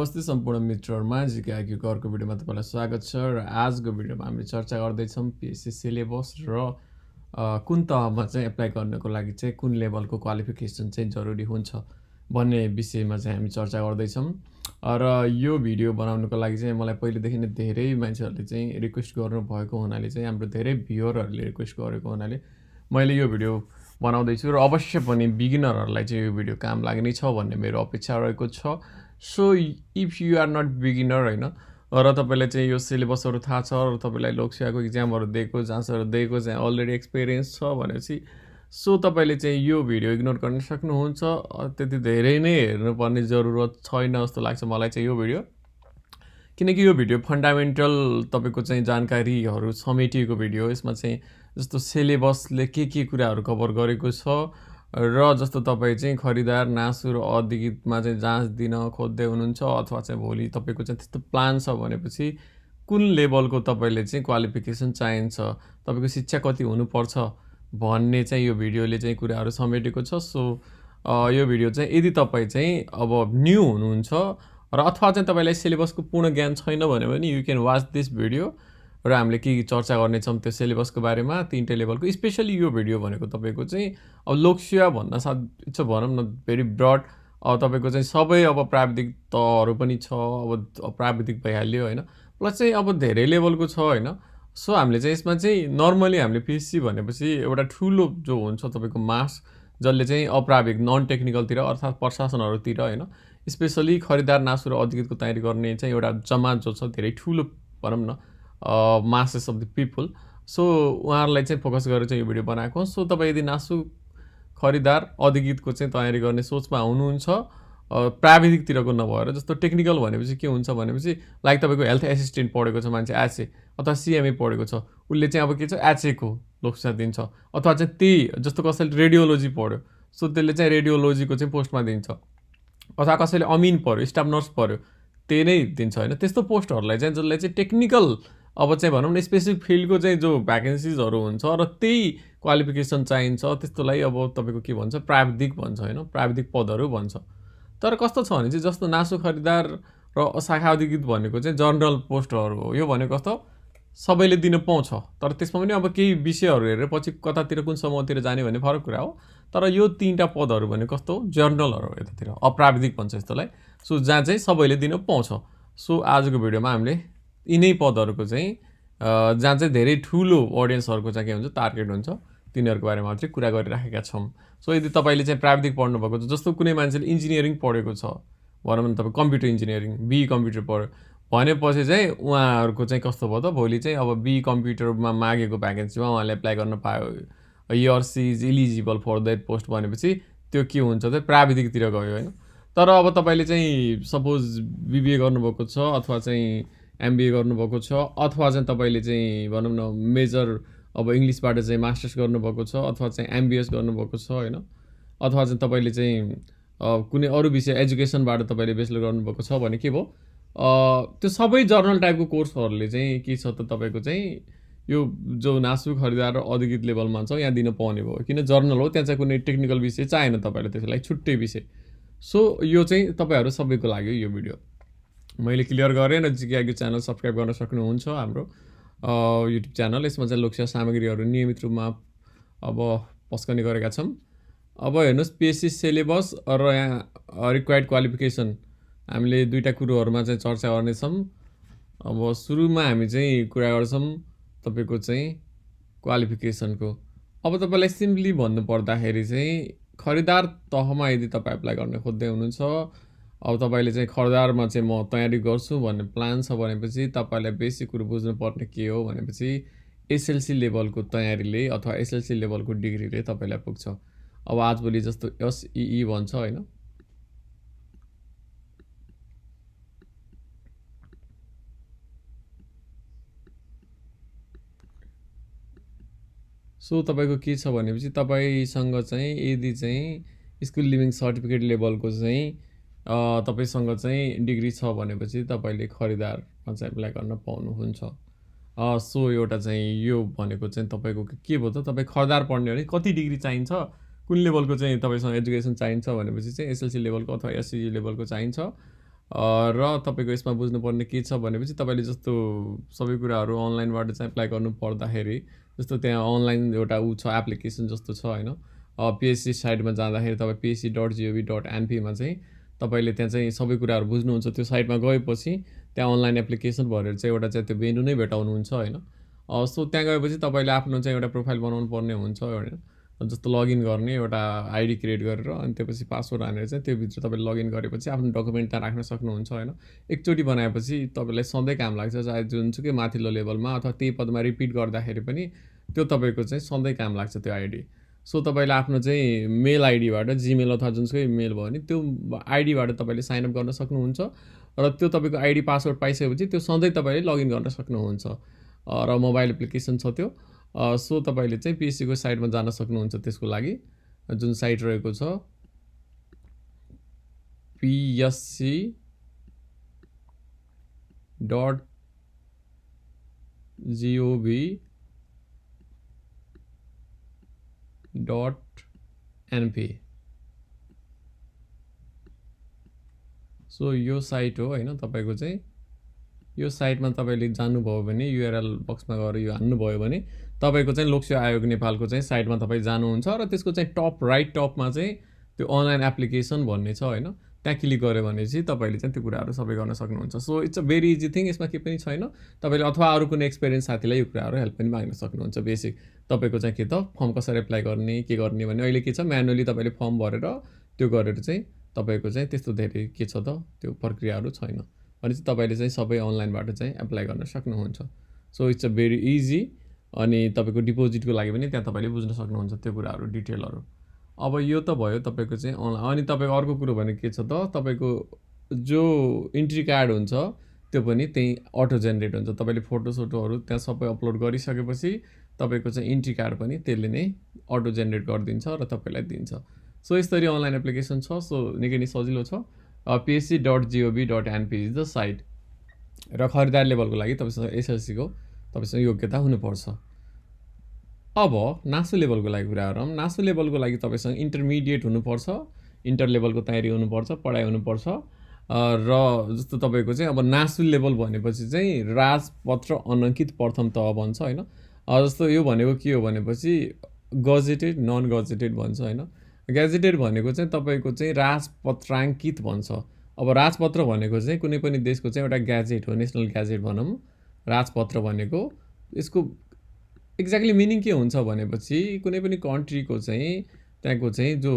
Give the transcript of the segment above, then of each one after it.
नमस्ते सम्पूर्ण मित्रहरुमा जीके आइक्यूको अर्को भिडियोमा तपाईलाई स्वागत छ र आजको भिडियोमा हामीले चर्चा गर्दैछौँ पीएससी सिलेबस र कुन तहमा चाहिँ एप्लाई गर्नको लागि चाहिँ कुन लेभलको क्वालिफिकेसन चाहिँ जरुरी हुन्छ भन्ने विषयमा चाहिँ हामी चर्चा गर्दैछौँ र यो भिडियो बनाउनको लागि चाहिँ मलाई पहिलेदेखि नै धेरै मान्छेहरूले चाहिँ रिक्वेस्ट गर्नु भएको हुनाले चाहिँ हाम्रो धेरै भ्युअरहरूले रिक्वेस्ट गरेको हुनाले मैले यो भिडियो बनाउँदैछु र अवश्य पनि बिगिनरहरूलाई चाहिँ यो भिडियो काम लाग्ने छ भन्ने मेरो अपेक्षा रहेको छ। So if you are not beginner होइन र तपाईँलाई चाहिँ यो सिलेबसहरू थाहा छ र तपाईँलाई लोकसेवाको इक्जामहरू दिएको जाँचहरू दिएको चाहिँ अलरेडी एक्सपिरियन्स छ भनेपछि सो तपाईँले चाहिँ यो भिडियो इग्नोर गर्न सक्नुहुन्छ। त्यति धेरै नै हेर्नुपर्ने जरुरत छैन जस्तो लाग्छ मलाई चाहिँ यो भिडियो, किनकि यो भिडियो फन्डामेन्टल तपाईँको चाहिँ जानकारीहरू समेटिएको भिडियो। यसमा चाहिँ जस्तो सिलेबसले के कुराहरू कभर गरेको छ र जस्तो तपाईँ चाहिँ खरिदार नासु र अधिकृतमा चाहिँ जाँच दिन खोज्दै हुनुहुन्छ अथवा चाहिँ भोलि तपाईँको चाहिँ त्यस्तो प्लान छ भनेपछि कुन लेभलको तपाईँले चाहिँ क्वालिफिकेसन चाहिन्छ, तपाईँको शिक्षा कति हुनुपर्छ भन्ने चाहिँ यो भिडियोले चाहिँ कुराहरू समेटेको छ। सो यो भिडियो चाहिँ यदि तपाईँ चाहिँ अब न्यू हुनुहुन्छ र अथवा चाहिँ तपाईँलाई सिलेबसको पूर्ण ज्ञान छैन भने पनि you can watch this video र हामीले के चर्चा गर्नेछौँ त्यो सिलेबसको बारेमा तीनटै लेभलको। स्पेसली यो भिडियो भनेको तपाईँको चाहिँ अब लोकसेवा भन्न साथ छ भनौँ न भेरी ब्रड, तपाईँको चाहिँ सबै अब प्राविधिक तहहरू पनि छ, अब प्राविधिक भइहाल्यो होइन, प्लस चाहिँ अब धेरै लेभलको छ होइन। सो हामीले चाहिँ यसमा चाहिँ नर्मली हामीले पिएससी भनेपछि एउटा ठुलो जो हुन्छ तपाईँको मास जसले चाहिँ अप्राविधिक नन टेक्निकलतिर अर्थात् प्रशासनहरूतिर होइन, स्पेसली खरिदार नासु र अधिकृतको तयारी गर्ने चाहिँ एउटा जमात जो छ धेरै ठुलो भनौँ न masses of the people. So उहाँहरूलाई चाहिँ फोकस गरेर चाहिँ यो भिडियो बनाएको। सो तपाईँ यदि नासु खरिदार अधिकृतको चाहिँ तयारी गर्ने सोचमा हुनुहुन्छ प्राविधिकतिरको नभएर, जस्तो टेक्निकल भनेपछि के हुन्छ भनेपछि लाइक तपाईँको हेल्थ एसिस्टेन्ट पढेको छ मान्छे एचए अथवा सिएमए पढेको छ, उसले चाहिँ अब के छ एचएको लोकसेवा दिन्छ, अथवा चाहिँ त्यही जस्तो कसैले रेडियोलोजी पढ्यो सो त्यसले चाहिँ रेडियोलोजीको चाहिँ पोस्टमा दिन्छ, अथवा कसैले अमिन पढ्यो स्टाफ नर्स पढ्यो त्यही नै दिन्छ होइन। त्यस्तो पोस्टहरूलाई चाहिँ जसलाई चाहिँ टेक्निकल अब चाहिँ भनौँ न स्पेसिफिक फिल्डको चाहिँ जो भ्याकेन्सिजहरू हुन्छ र त्यही क्वालिफिकेसन चाहिन्छ त्यस्तोलाई अब तपाईँको के भन्छ प्राविधिक भन्छ होइन, प्राविधिक पदहरू भन्छ। तर कस्तो छ भने चाहिँ जस्तो नासु खरिदार र शाखा अधिकृत भनेको चाहिँ जनरल पोस्टहरू हो, यो भनेको कस्तो सबैले दिन पाउँछ, तर त्यसमा पनि अब केही विषयहरू हेरेर पछि कतातिर कुन समूहतिर जाने भन्ने फरक कुरा हो। तर यो तीनटा पदहरू भनेको कस्तो जर्नलहरू हो, यतातिर अप्राविधिक भन्छ यस्तोलाई। सो जहाँ चाहिँ सबैले दिन पाउँछ। सो आजको भिडियोमा हामीले यिनै पदहरूको चाहिँ जहाँ चाहिँ धेरै ठुलो अडियन्सहरूको चाहिँ के हुन्छ टार्गेट हुन्छ तिनीहरूको बारेमा मात्रै कुरा गरिराखेका छौँ। सो यदि तपाईँले चाहिँ प्राविधिक पढ्नुभएको छ, जस्तो कुनै मान्छेले इन्जिनियरिङ पढेको छ भनौँ न तपाईँ कम्प्युटर इन्जिनियरिङ बिई कम्प्युटर पढ्यो भनेपछि चाहिँ उहाँहरूको चाहिँ कस्तो भयो त भोलि चाहिँ अब बिई कम्प्युटरमा मागेको भ्याकेन्सीमा उहाँले एप्लाई गर्न पायो, yeah she is eligible for that post भनेपछि त्यो के हुन्छ त प्राविधिकतिर गयो होइन। तर अब तपाईँले चाहिँ सपोज बिबिए गर्नुभएको छ अथवा चाहिँ एमबिए गर्नुभएको छ अथवा चाहिँ तपाईँले चाहिँ भनौँ न मेजर अब इङ्ग्लिसबाट चाहिँ मास्टर्स गर्नुभएको छ अथवा चाहिँ एमबिएस गर्नुभएको छ होइन, अथवा चाहिँ तपाईँले चाहिँ कुनै अरू विषय एजुकेसनबाट तपाईँले बेचलर गर्नुभएको छ भने के भयो त्यो सबै जर्नल टाइपको कोर्सहरूले चाहिँ के छ त तपाईँको चाहिँ यो जो नासु खरिदार र अधिकृत लेभलमा छ यहाँ दिन पाउने भयो, किन जर्नल हो त्यहाँ चाहिँ कुनै टेक्निकल विषय चाहिएन तपाईँले त्यसको लागि छुट्टै विषय। सो यो चाहिँ तपाईँहरू सबैको लागि यो भिडियो मैले क्लियर गरेँ र जीके आइक्यू च्यानल सब्सक्राइब गर्न सक्नुहुन्छ हाम्रो युट्युब च्यानल। यसमा चाहिँ लोकसेवा सामग्रीहरू नियमित रूपमा अब पस्कने गरेका छौँ। अब हेर्नुहोस् पिएससी सिलेबस र यहाँ रिक्वायर्ड क्वालिफिकेसन हामीले दुईवटा कुरोहरूमा चाहिँ चर्चा गर्नेछौँ। अब सुरुमा हामी चाहिँ कुरा गर्छौँ तपाईँको चाहिँ क्वालिफिकेसनको। अब तपाईँलाई सिम्पली भन्नुपर्दाखेरि चाहिँ खरिदार तहमा यदि तपाईँ एप्लाई गर्न खोज्दै हुनुहुन्छ, अब तपाईँले चाहिँ खरिदारमा चाहिँ म तयारी गर्छु भन्ने प्लान छ भनेपछि तपाईँलाई बेसिक कुरो बुझ्नुपर्ने के हो भनेपछि एसएलसी लेभलको तयारीले अथवा एसएलसी लेभलको डिग्रीले तपाईँलाई पुग्छ। अब आजभोलि जस्तो एसइई भन्छ होइन, सो तपाईँको के छ भनेपछि तपाईँसँग चाहिँ यदि चाहिँ स्कुल लिभिङ सर्टिफिकेट लेभलको चाहिँ तपाईँसँग चाहिँ डिग्री छ भनेपछि तपाईँले खरिदारमा चाहिँ एप्लाई गर्न पाउनुहुन्छ। सो एउटा चाहिँ यो भनेको चाहिँ तपाईँको के भयो त तपाईँ खरिदार पढ्ने हो भने कति डिग्री चाहिन्छ, कुन लेभलको चाहिँ तपाईँसँग एजुकेसन चाहिन्छ भनेपछि चाहिँ एसएलसी लेभलको अथवा एससी लेभलको चाहिन्छ र तपाईँको यसमा बुझ्नुपर्ने के छ भनेपछि तपाईँले जस्तो सबै कुराहरू अनलाइनबाट चाहिँ एप्लाई गर्नु पर्दाखेरि जस्तो त्यहाँ अनलाइन एउटा छ एप्लिकेसन जस्तो छ होइन। पिएससी साइटमा जाँदाखेरि तपाईँ psc.gov.np चाहिँ तपाईँले त्यहाँ चाहिँ सबै कुराहरू बुझ्नुहुन्छ। त्यो साइटमा गएपछि त्यहाँ अनलाइन एप्लिकेसन भरेर चाहिँ एउटा चाहिँ त्यो भेन्यू नै भेटाउनुहुन्छ होइन। सो त्यहाँ गएपछि तपाईँले आफ्नो चाहिँ एउटा प्रोफाइल बनाउनु पर्ने हुन्छ होइन। जस्तो लगइन गर्ने एउटा आइडी क्रिएट गरेर अनि त्यसपछि पासवर्ड हानेर चाहिँ त्योभित्र तपाईँले लगइन गरेपछि आफ्नो डकुमेन्ट त्यहाँ राख्न सक्नुहुन्छ होइन। एकचोटि बनाएपछि तपाईँलाई सधैँ काम लाग्छ, चाहे जुनसुकै माथिल्लो लेभलमा अथवा त्यही पदमा रिपिट गर्दाखेरि पनि त्यो तपाईँको चाहिँ सधैँ काम लाग्छ त्यो आइडी। सो तपाईँले आफ्नो चाहिँ मेल आइडीबाट जिमेल अथवा जुनसुकै मेल भयो भने त्यो आइडीबाट तपाईँले साइनअप गर्न सक्नुहुन्छ र त्यो तपाईँको आइडी पासवर्ड पाइसकेपछि त्यो सधैँ तपाईँले लगइन गर्न सक्नुहुन्छ र मोबाइल एप्लिकेसन छ त्यो। सो तपाईँले चाहिँ पिएससीको साइटमा जान सक्नुहुन्छ त्यसको लागि, जुन साइट रहेको छ psc.gov.np। सो यो साइट हो होइन तपाईँको चाहिँ। यो साइटमा तपाईँले जानुभयो भने युआरएल बक्समा गएर यो हान्नुभयो भने तपाईँको चाहिँ लोकसेवा आयोग नेपालको चाहिँ साइटमा तपाईँ जानुहुन्छ र त्यसको चाहिँ टप राइट टपमा चाहिँ त्यो अनलाइन एप्लिकेसन भन्ने छ होइन। त्यहाँ क्लिक गऱ्यो भने चाहिँ तपाईँले चाहिँ त्यो कुराहरू सबै गर्न सक्नुहुन्छ। So it's a very easy thing, यसमा केही पनि छैन। तपाईँले अथवा अरू कुनै एक्सपिरियन्स साथीलाई यो कुराहरू हेल्प पनि माग्न सक्नुहुन्छ। बेसिक तपाईँको चाहिँ के त फर्म कसरी एप्लाई गर्ने के गर्ने भन्ने अहिले के छ म्यानुअली तपाईँले फर्म भरेर त्यो गरेर चाहिँ तपाईँको चाहिँ त्यस्तो धेरै के छ त त्यो प्रक्रियाहरू छैन भनेपछि तपाईँले चाहिँ सबै अनलाइनबाट चाहिँ एप्लाई गर्न सक्नुहुन्छ। So it's a very easy. अनि तपाईँको डिपोजिटको लागि पनि त्यहाँ तपाईँले बुझ्न सक्नुहुन्छ त्यो कुराहरू डिटेलहरू। अब यो त भयो तपाईँको चाहिँ अनलाइन। अनि तपाईँको अर्को कुरो भने के छ त तपाईँको जो इन्ट्री कार्ड हुन्छ त्यो पनि त्यहीँ अटो जेनेरेट हुन्छ। तपाईँले फोटोसोटोहरू त्यहाँ सबै अपलोड गरिसकेपछि तपाईँको चाहिँ इन्ट्री कार्ड पनि त्यसले नै अटो जेनेरेट गरिदिन्छ र तपाईँलाई दिन्छ। सो यसरी अनलाइन एप्लिकेसन छ। सो निकै नै सजिलो छ। psc.gov.np is the site. र खरिदार लेभलको लागि तपाईँसँग एसएलसीको तपाईँसँग योग्यता हुनुपर्छ। अब नासु लेभलको लागि कुरा गरौँ। नासु लेभलको लागि तपाईँसँग इन्टरमिडिएट हुनुपर्छ, इन्टर लेभलको तयारी हुनुपर्छ, पढाइ हुनुपर्छ। र जस्तो तपाईँको चाहिँ अब नासु लेभल भनेपछि चाहिँ राजपत्र अनङ्कित प्रथम तह भन्छ होइन। जस्तो यो भनेको के हो भनेपछि गजेटेड नन गजेटेड भन्छ होइन। ग्याजेटेड भनेको चाहिँ तपाईँको चाहिँ राजपत्राङ्कित भन्छ। अब राजपत्र भनेको चाहिँ कुनै पनि देशको चाहिँ एउटा ग्याजेट हो, नेसनल ग्याजेट भनौँ राजपत्र भनेको। यसको एक्ज्याक्टली मिनिङ के हुन्छ भनेपछि कुनै पनि कन्ट्रीको चाहिँ त्यहाँको चाहिँ जो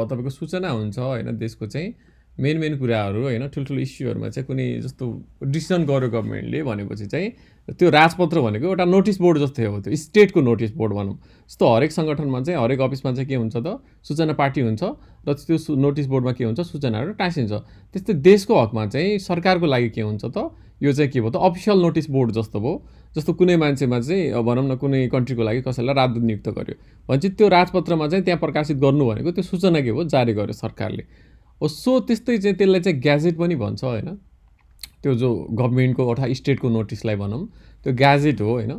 तपाईँको सूचना हुन्छ होइन, देशको चाहिँ मेन कुराहरू होइन, ठुल्ठुलो इस्युहरूमा चाहिँ कुनै जस्तो डिसिसन गर्यो गभर्मेन्टले भनेपछि चाहिँ त्यो राजपत्र भनेको एउटा नोटिस बोर्ड जस्तै हो। त्यो स्टेटको नोटिस बोर्ड भनौँ। जस्तो हरेक सङ्गठनमा चाहिँ हरेक अफिसमा चाहिँ के हुन्छ त सूचना पार्टी हुन्छ र त्यो नोटिस बोर्डमा के हुन्छ सूचनाहरू टाँसिन्छ। त्यस्तै देशको हकमा चाहिँ सरकारको लागि के हुन्छ त यो चाहिँ के भयो त अफिसियल नोटिस बोर्ड जस्तो भयो। जस्तो कुनै मान्छेमा चाहिँ भनौँ न कुनै कन्ट्रीको लागि कसैलाई राजदूत नियुक्त गर्यो भनेपछि त्यो राजपत्रमा चाहिँ त्यहाँ प्रकाशित गर्नु भनेको त्यो सूचना के हो जारी गर्यो सरकारले। सो त्यस्तै चाहिँ त्यसलाई चाहिँ ग्याजेट पनि भन्छ होइन। त्यो जो गभर्मेन्टको अथवा स्टेटको नोटिसलाई भनौँ त्यो ग्याजेट हो होइन।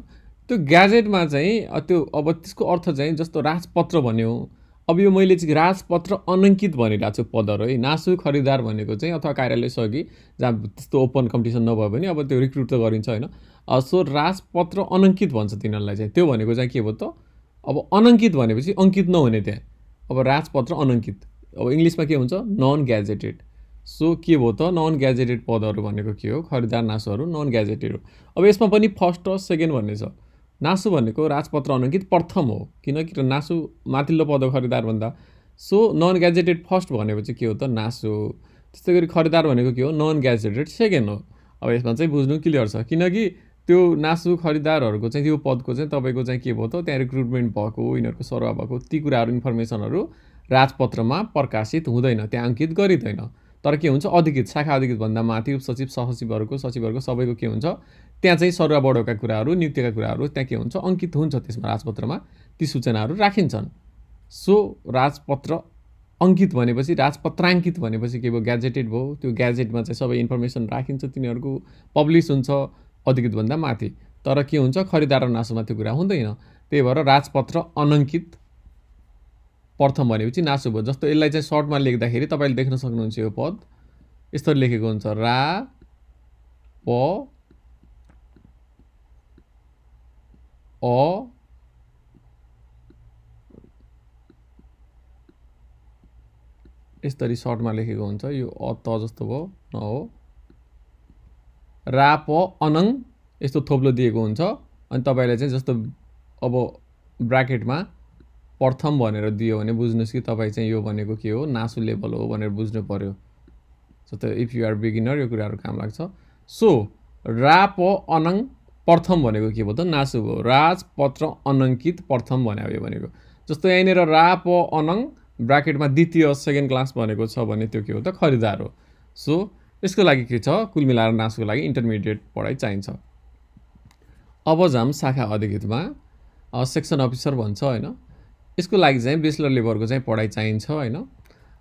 त्यो ग्याजेटमा चाहिँ त्यो अब त्यसको अर्थ चाहिँ जस्तो राजपत्र भन्यो। अब यो मैले चाहिँ राजपत्र अनङ्कित भनिरहेको छु पदहरू है। नासु खरिदार भनेको चाहिँ अथवा कार्यालय सहयोगी जहाँ त्यस्तो ओपन कम्पिटिसन नभयो भने अब त्यो रिक्रुट त गरिन्छ होइन। सो राजपत्र अनङ्कित भन्छ तिनीहरूलाई चाहिँ। त्यो भनेको चाहिँ के भयो त अब अनङ्कित भनेपछि अङ्कित नहुने त्यहाँ। अब राजपत्र अनङ्कित अब इङ्ग्लिसमा के हुन्छ नन ग्याजेटेड। सो के भयो त नन ग्याजेटेड पदहरू भनेको के हो खरिदार नासुहरू नन ग्याजेटेड हो। अब यसमा पनि फर्स्ट र सेकेन्ड भन्ने छ। नासु भनेको राजपत्र अनङ्कित प्रथम हो किनकि नासु माथिल्लो पद हो खरिदार भन्दा। सो नन ग्याजेटेड फर्स्ट भनेपछि के हो त नासु। त्यस्तै गरी खरिदार भनेको के हो नन ग्याजेटेड सेकेन्ड हो। अब यसमा चाहिँ बुझ्नु क्लियर छ किनकि त्यो नासु खरिदारहरूको चाहिँ त्यो पदको चाहिँ तपाईँको चाहिँ के भयो त त्यहाँ रिक्रुटमेन्ट भएको यिनीहरूको सरुवा भएको ती कुराहरू इन्फर्मेसनहरू राजपत्रमा प्रकाशित हुँदैन, त्यहाँ अङ्कित गरिँदैन। तर के हुन्छ अधिकृत शाखा अधिकृत भन्दा माथि उपसचिव सहसचिवहरूको सचिवहरूको सबैको के हुन्छ त्यहाँ चाहिँ सरुवा बढाउका कुराहरू नियुक्तिका कुराहरू त्यहाँ के हुन्छ अङ्कित हुन्छ त्यसमा राजपत्रमा ती सूचनाहरू राखिन्छन्। सो राजपत्र अङ्कित भनेपछि राजपत्राङ्कित भनेपछि के भयो ग्याजेटेड भयो। त्यो ग्याजेटमा चाहिँ सबै इन्फर्मेसन राखिन्छ तिनीहरूको पब्लिस हुन्छ अधिकृत भन्दा माथि। तर के हुन्छ खरिदार र नासुमा त्यो कुरा हुँदैन। त्यही भएर राजपत्र अनङ्कित प्रथम भनेपछि नासु भयो। जस्तो यसलाई चाहिँ सर्टमा लेख्दाखेरि तपाईँले देख्न सक्नुहुन्छ यो पद यस्तो लेखेको हुन्छ रा प अ यसरी सर्टमा लेखेको हुन्छ यो अ त जस्तो भयो न हो रा प अनङ यस्तो थोप्लो दिएको हुन्छ अनि तपाईलाई चाहिँ जस्तो अब ब्राकेटमा प्रथम भनेर दियो भने बुझ्नुस् कि तपाईँ चाहिँ यो भनेको के हो नासु लेभल हो भनेर बुझ्नु पर्यो जस्तो इफ यु आर बिगिनर यो कुराहरू काम लाग्छ सो रा प अनङ प्रथम भनेको के भयो त नासु भयो राजपत्र अनङ्कित प्रथम भने यो भनेको जस्तो यहाँनिर रा प अनङ ब्राकेटमा द्वितीय सेकेन्ड क्लास भनेको छ भने त्यो के हो त खरिदार हो सो यसको लागि के छ कुल मिलाएर नासुको लागि इन्टरमिडिएट पढाइ चाहिन्छ अब जाम शाखा अधिकृतमा सेक्सन अफिसर भन्छ होइन यसको लागि चाहिँ बेचलर लेभलको चाहिँ पढाइ चाहिन्छ होइन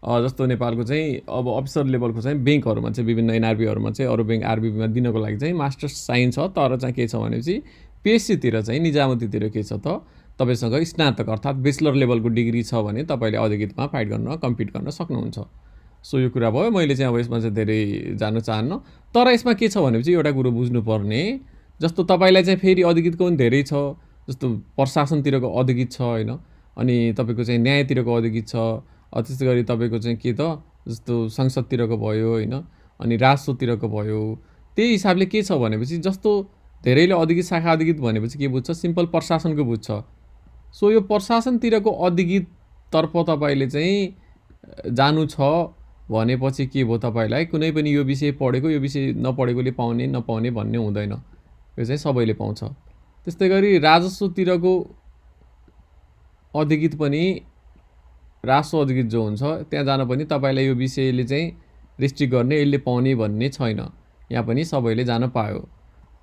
जस्तो नेपालको चाहिँ अब अफिसर लेभलको चाहिँ ब्याङ्कहरूमा चाहिँ विभिन्न एनआरबीहरूमा चाहिँ अरू ब्याङ्क आरबीबीमा दिनको लागि चाहिँ मास्टर्स चाहिन्छ तर चाहिँ के छ भनेपछि पिएचसीतिर चाहिँ निजामतीतिर के छ त तपाईँसँग स्नातक अर्थात् बेचलर लेभलको डिग्री छ भने तपाईँले अधिकृतमा फाइट गर्न कम्पिट गर्न सक्नुहुन्छ सो यो कुरा भयो मैले चाहिँ अब यसमा चाहिँ धेरै जान्न चाहन्न तर यसमा के छ भनेपछि एउटा कुरो बुझ्नुपर्ने जस्तो तपाईँलाई चाहिँ फेरि अधिकृतको पनि धेरै छ जस्तो प्रशासनतिरको अधिकृत छ होइन अनि तपाईँको चाहिँ न्यायतिरको अधिकृत छ त्यस्तै गरी तपाईँको चाहिँ के त जस्तो संसदतिरको भयो होइन अनि राजस्वतिरको भयो त्यही हिसाबले के छ भनेपछि जस्तो धेरैले अधिकृत शाखा अधिकृत भनेपछि के बुझ्छ सिम्पल प्रशासनको बुझ्छ सो यो प्रशासनतिरको अधिकृततर्फ तपाईँले चाहिँ जानु छ भनेपछि के भयो तपाईँलाई कुनै पनि यो विषय पढेको यो विषय नपढेकोले पाउने नपाउने भन्ने हुँदैन यो चाहिँ सबैले पाउँछ त्यस्तै गरी राजस्वतिरको अधिकृत पनि राजस्व अधिकृत जो हुन्छ त्यहाँ जान पनि तपाईँलाई यो विषयले चाहिँ रिस्ट्रिक्ट गर्ने यसले पाउने भन्ने छैन यहाँ पनि सबैले जान पायो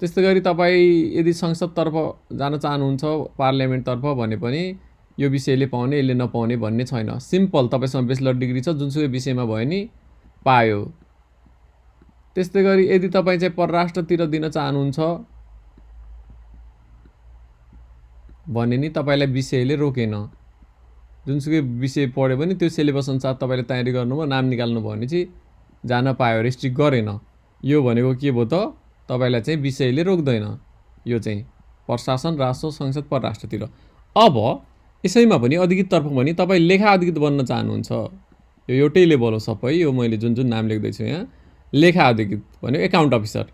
त्यस्तै गरी तपाईँ यदि संसदतर्फ जान चाहनुहुन्छ पार्लियामेन्टतर्फ भने पनि यो विषयले पाउने यसले नपाउने भन्ने छैन सिम्पल तपाईँसँग बेचलर डिग्री छ जुनसुकै विषयमा भयो नि पायो त्यस्तै गरी यदि तपाईँ चाहिँ परराष्ट्रतिर दिन चाहनुहुन्छ भने नि तपाईँलाई विषयले रोकेन जुनसुकै विषय पढ्यो भने त्यो सिलेबस अनुसार तपाईँले तयारी गर्नुभयो नाम निकाल्नुभयो भने चाहिँ जान पायो रेस्ट्रिक्ट गरेन यो भनेको के भयो त तपाईँलाई चाहिँ विषयले रोक्दैन यो चाहिँ प्रशासन राजस्व संसद परराष्ट्रतिर अब यसैमा पनि अधिकृततर्फ पनि तपाईँ लेखा अधिकृत बन्न चाहनुहुन्छ यो एउटै लेभल हो सबै यो मैले जुन जुन नाम लेख्दैछु यहाँ लेखा अधिकृत भनेको एकाउन्ट अफिसर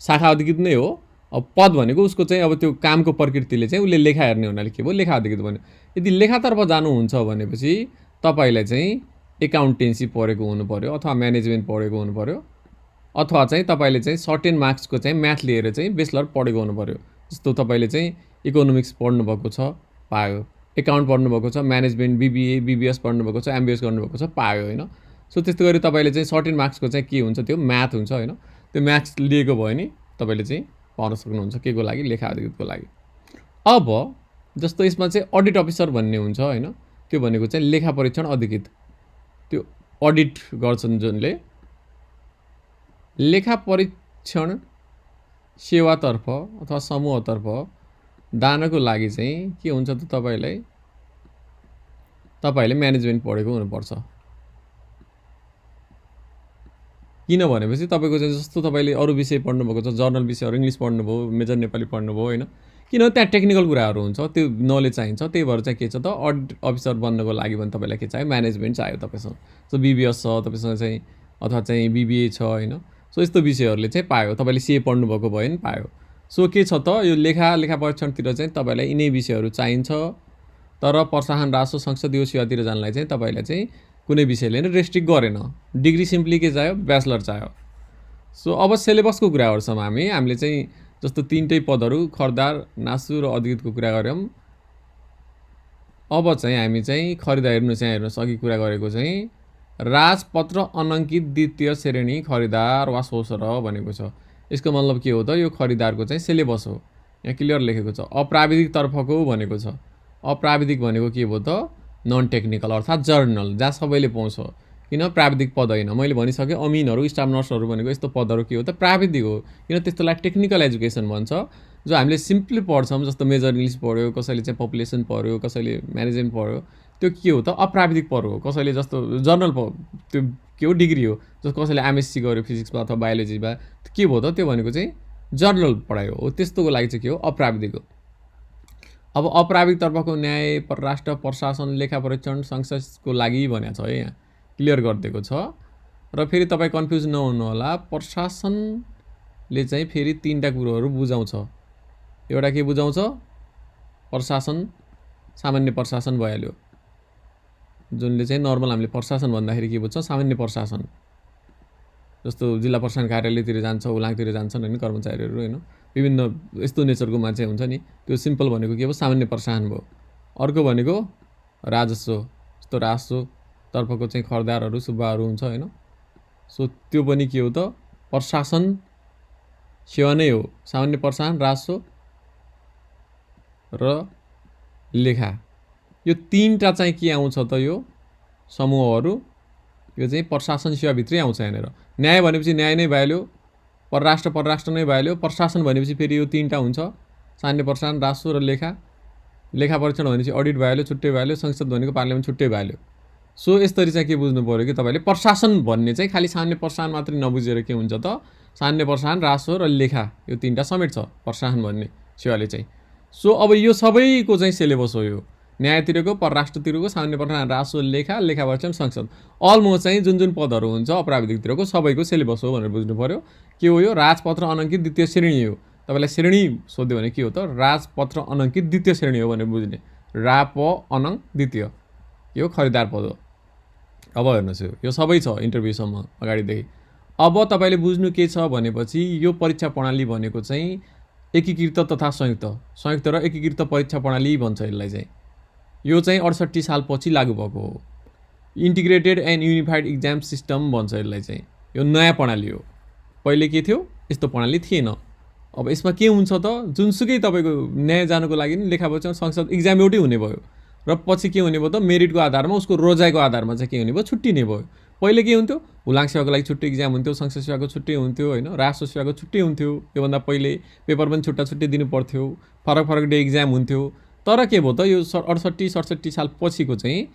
शाखा अधिकृत नै हो अब पद भनेको उसको चाहिँ अब त्यो कामको प्रकृतिले चाहिँ उसले लेखा हेर्ने हुनाले के भयो लेखा अधिकृत भन्यो यदि लेखातर्फ जानुहुन्छ भनेपछि तपाईँलाई चाहिँ एकाउन्टेन्सी पढेको हुनु पर्यो अथवा म्यानेजमेन्ट पढेको हुनु पर्यो अथवा चाहिँ तपाईँले चाहिँ सर्टेन मार्क्सको चाहिँ म्याथ लिएर चाहिँ बेचलर पढेको हुनु पर्यो जस्तो तपाईँले चाहिँ इकोनोमिक्स पढ्नुभएको छ पायो एकाउन्ट पढ्नुभएको छ म्यानेजमेन्ट बिबिए बिबिएस पढ्नुभएको छ एमबिएस गर्नुभएको छ पायो होइन सो त्यस्तो गरी तपाईँले चाहिँ सर्टेन मार्क्सको चाहिँ के हुन्छ त्यो म्याथ हुन्छ होइन त्यो म्याथ्स लिएको भयो नि तपाईँले चाहिँ पाउन सक्नुहुन्छ के को लागि लेखा अधिकृतको लागि अब जस्तो यसमा चाहिँ अडिट अफिसर भन्ने हुन्छ होइन त्यो भनेको चाहिँ लेखा परीक्षण अधिकृत त्यो अडिट गर्छन् जुनले लेखा परीक्षण सेवातर्फ अथवा समूहतर्फ दानको लागि चाहिँ के हुन्छ त तपाईँले म्यानेजमेन्ट पढेको हुनुपर्छ किन भनेपछि तपाईँको चाहिँ जस्तो तपाईँले अरू विषय पढ्नुभएको छ जर्नल विषयहरू इङ्ग्लिस पढ्नुभयो मेजर नेपाली पढ्नुभयो होइन किन त्यहाँ टेक्निकल कुराहरू हुन्छ त्यो नलेज चाहिन्छ त्यही भएर चाहिँ के छ त अडिट अफिसर बन्नको लागि भने तपाईँलाई के चाहियो म्यानेजमेन्ट चाहियो तपाईँसँग सो बिबिएस छ तपाईँसँग चाहिँ अथवा चाहिँ बिबिए छ होइन सो यस्तो विषयहरूले चाहिँ पायो तपाईँले सिए पढ्नुभएको भयो नि पायो सो के छ त यो लेखा परीक्षणतिर चाहिँ तपाईँलाई यिनै विषयहरू चाहिन्छ तर प्रशासन राजस्व संसदीय सेवातिर जानलाई चाहिँ तपाईँलाई चाहिँ कुनै विषयले नै रेस्ट्रिक्ट गरेन डिग्री सिम्पली के चाहियो ब्याचलर चाहियो सो अब सिलेबसको कुरा गर्छौँ हामीले चाहिँ जस्तो तीनटै पदहरू खरिदार नासु र अधिकृतको कुरा गऱ्यौँ अब चाहिँ हामी चाहिँ खरिदार हेर्नुहोस् अघि कुरा गरेको चाहिँ राजपत्र अनङ्कित द्वितीय श्रेणी खरिदार वा सोसर भनेको छ यसको मतलब के हो त यो खरिदारको चाहिँ सिलेबस हो यहाँ क्लियर लेखेको छ अप्राविधिक तर्फको भनेको छ अप्राविधिक भनेको के भयो त नन टेक्निकल अर्थात् जर्नल जहाँ सबैले पाउँछ किन प्राविधिक पद होइन मैले भनिसकेँ अमिनहरू स्टाफ नर्सहरू भनेको यस्तो पदहरू के हो त प्राविधिक हो किन त्यस्तोलाई टेक्निकल एजुकेसन भन्छ जो हामीले सिम्पली पढ्छौँ जस्तो मेजर इङ्ग्लिस पढ्यो कसैले चाहिँ पपुलेसन पढ्यो कसैले म्यानेजमेन्ट पढ्यो त्यो के हो त अप्राविधिक पढ हो। कसैले जस्तो जर्नल त्यो के हो डिग्री हो, जस्तो कसैले एमएससी गर्यो फिजिक्समा अथवा बायोलोजीमा, के भयो त त्यो भनेको चाहिँ जर्नल पढाइ हो। त्यस्तोको लागि चाहिँ के हो अप्राविधिक हो। अब अप्राविधिक तर्फको न्याय, परराष्ट्र, प्रशासन, लेखा परीक्षण, संसदको लागि भनेको छ है, यहाँ क्लियर गरिदिएको छ। र फेरि तपाईँ कन्फ्युज नहुनु होला, प्रशासनले चाहिँ फेरि 3टा कुरोहरू बुझाउँछ। एउटा के बुझाउँछ, प्रशासन सामान्य प्रशासन भइहाल्यो, जुनले चाहिँ नर्मल हामीले प्रशासन भन्दाखेरि के बुझ्छ, सामान्य प्रशासन। जस्तो जिल्ला प्रशासन कार्यालयतिर जान्छ, उलाङतिर जान्छन् होइन कर्मचारीहरू होइन, विभिन्न यस्तो नेचरको मान्छे हुन्छ नि, त्यो सिम्पल भनेको के भयो, सामान्य प्रशासन भयो। अर्को भनेको राजस्व, यस्तो राजस्व तर्फको चाहिँ खरदारहरू सुब्बाहरू हुन्छ होइन, सो त्यो पनि के हो त प्रशासन सेवा नै हो। सामान्य प्रशासन, राजस्व र लेखा, यो 3टा चाहिँ के आउँछ त, यो समूहहरू यो चाहिँ प्रशासन सेवाभित्रै आउँछ। यहाँनिर न्याय भनेपछि न्याय नै भइहाल्यो, परराष्ट्र नै भइहाल्यो, प्रशासन भनेपछि फेरि यो 3टा हुन्छ, सामान्य प्रशासन, राजस्व र लेखा। लेखा परीक्षण भनेपछि अडिट भइहाल्यो, छुट्टै भइहाल्यो, संसद भनेको पार्लियामेन्ट छुट्टै भइहाल्यो। सो यसरी चाहिँ के बुझ्नु पऱ्यो कि तपाईँले प्रशासन भन्ने चाहिँ खालि सामान्य प्रशासन मात्रै नबुझेर के हुन्छ त, सामान्य प्रशासन, राजस्व र लेखा यो 3टा समेत छ प्रशासन भन्ने सेवाले चाहिँ। सो अब यो सबैको चाहिँ सिलेबस हो, यो न्यायतिरको, परराष्ट्रतिरको, सामान्य प्रशासन, राजस्व, लेखा, लेखा परीक्षण, संसद, अलमोस्ट चाहिँ जुन पदहरू हुन्छ अप्राविधिकतिरको सबैको सिलेबस हो भनेर बुझ्नु पऱ्यो। के हो यो, राजपत्र अनङ्कित द्वितीय श्रेणी हो। तपाईँलाई श्रेणी सोध्यो भने के हो त, राजपत्र अनङ्कित द्वितीय श्रेणी हो भनेर बुझ्ने, राप अनङ द्वितीय, यो खरिदार पद हो। अब हेर्नुहोस् यो सबै छ इन्टरभ्यूसम्म अगाडिदेखि। अब तपाईँले बुझ्नु के छ भनेपछि यो परीक्षा प्रणाली भनेको चाहिँ एकीकृत तथा संयुक्त र एकीकृत परीक्षा प्रणाली भन्छ यसलाई चाहिँ। यो चाहिँ 68 सालपछि लागू भएको हो। Integrated and unified exam system भन्छ यसलाई चाहिँ। यो नयाँ प्रणाली हो, पहिले के थियो यस्तो प्रणाली थिएन। अब यसमा के हुन्छ त, जुनसुकै तपाईँको न्याय जानुको लागि नि लेखा परीक्षण, संसद इक्जाम एउटै हुने भयो, र पछि के हुने भयो त, मेरिटको आधारमा उसको रोजाइको आधारमा चाहिँ के हुने भयो, छुट्टिने भयो। पहिले के हुन्थ्यो, हुलाङ सेवाको लागि छुट्टै इक्जाम हुन्थ्यो, संसद सेवाको छुट्टै हुन्थ्यो होइन, राष्ट्र सेवाको छुट्टै हुन्थ्यो। योभन्दा पहिले पेपर पनि छुट्टै दिनु पर्थ्यो, फरक डे इक्जाम हुन्थ्यो। तर के भयो त, यो 68-67 साल पछिको चाहिँ